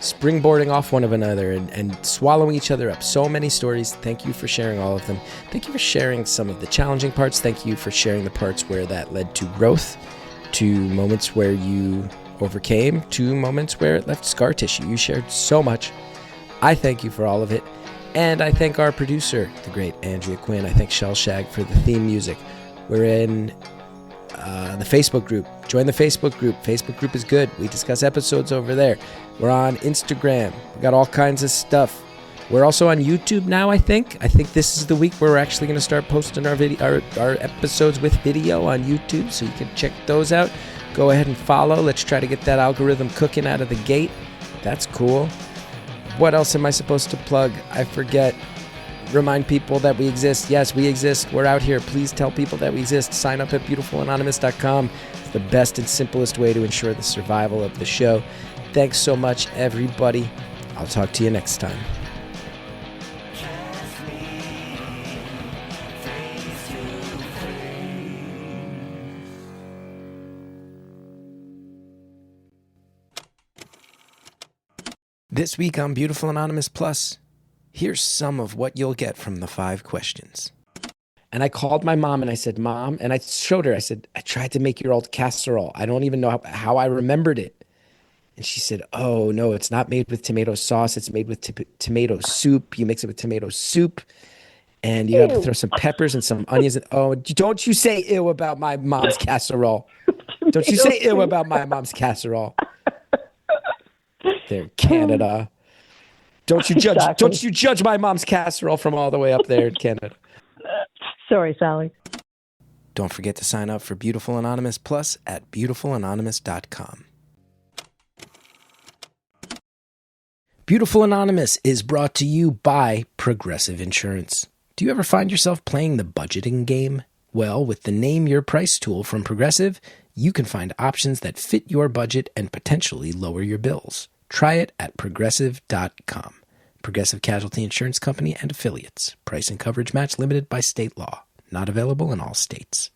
springboarding off one of another and swallowing each other up. So many stories. Thank you for sharing all of them. Thank you for sharing some of the challenging parts. Thank you for sharing the parts where that led to growth, to moments where you overcame to moments where it left scar tissue. You shared so much. I thank you for all of it. And I thank our producer, the great Andrea Quinn. I thank Shellshag for the theme music. We're in the Facebook group. Join the Facebook group. Facebook group is good. We discuss episodes over there. We're on Instagram. We got all kinds of stuff. We're also on YouTube now, I think. I think this is the week where we're actually going to start posting our episodes with video on YouTube, so you can check those out. Go ahead and follow. Let's try to get that algorithm cooking out of the gate. That's cool. What else am I supposed to plug? I forget. Remind people that we exist. Yes, we exist. We're out here. Please tell people that we exist. Sign up at beautifulanonymous.com. It's the best and simplest way to ensure the survival of the show. Thanks so much, everybody. I'll talk to you next time. This week on Beautiful Anonymous Plus, here's some of what you'll get from the 5 questions. And I called my mom and I said, Mom, and I showed her, I said, I tried to make your old casserole. I don't even know how I remembered it. And she said, oh, no, it's not made with tomato sauce. It's made with tomato soup. You mix it with tomato soup. And you have to throw some peppers and some onions. Oh, don't you say ew about my mom's casserole. Don't you say ew about my mom's casserole. There in Canada. Don't you judge Exactly. Don't you judge my mom's casserole from all the way up there in Canada. Sorry, Sally. Don't forget to sign up for Beautiful Anonymous Plus at beautifulanonymous.com. Beautiful Anonymous is brought to you by Progressive Insurance. Do you ever find yourself playing the budgeting game? Well, with the Name Your Price tool from Progressive, you can find options that fit your budget and potentially lower your bills. Try it at progressive.com. Progressive Casualty Insurance Company and Affiliates. Price and coverage match limited by state law. Not available in all states.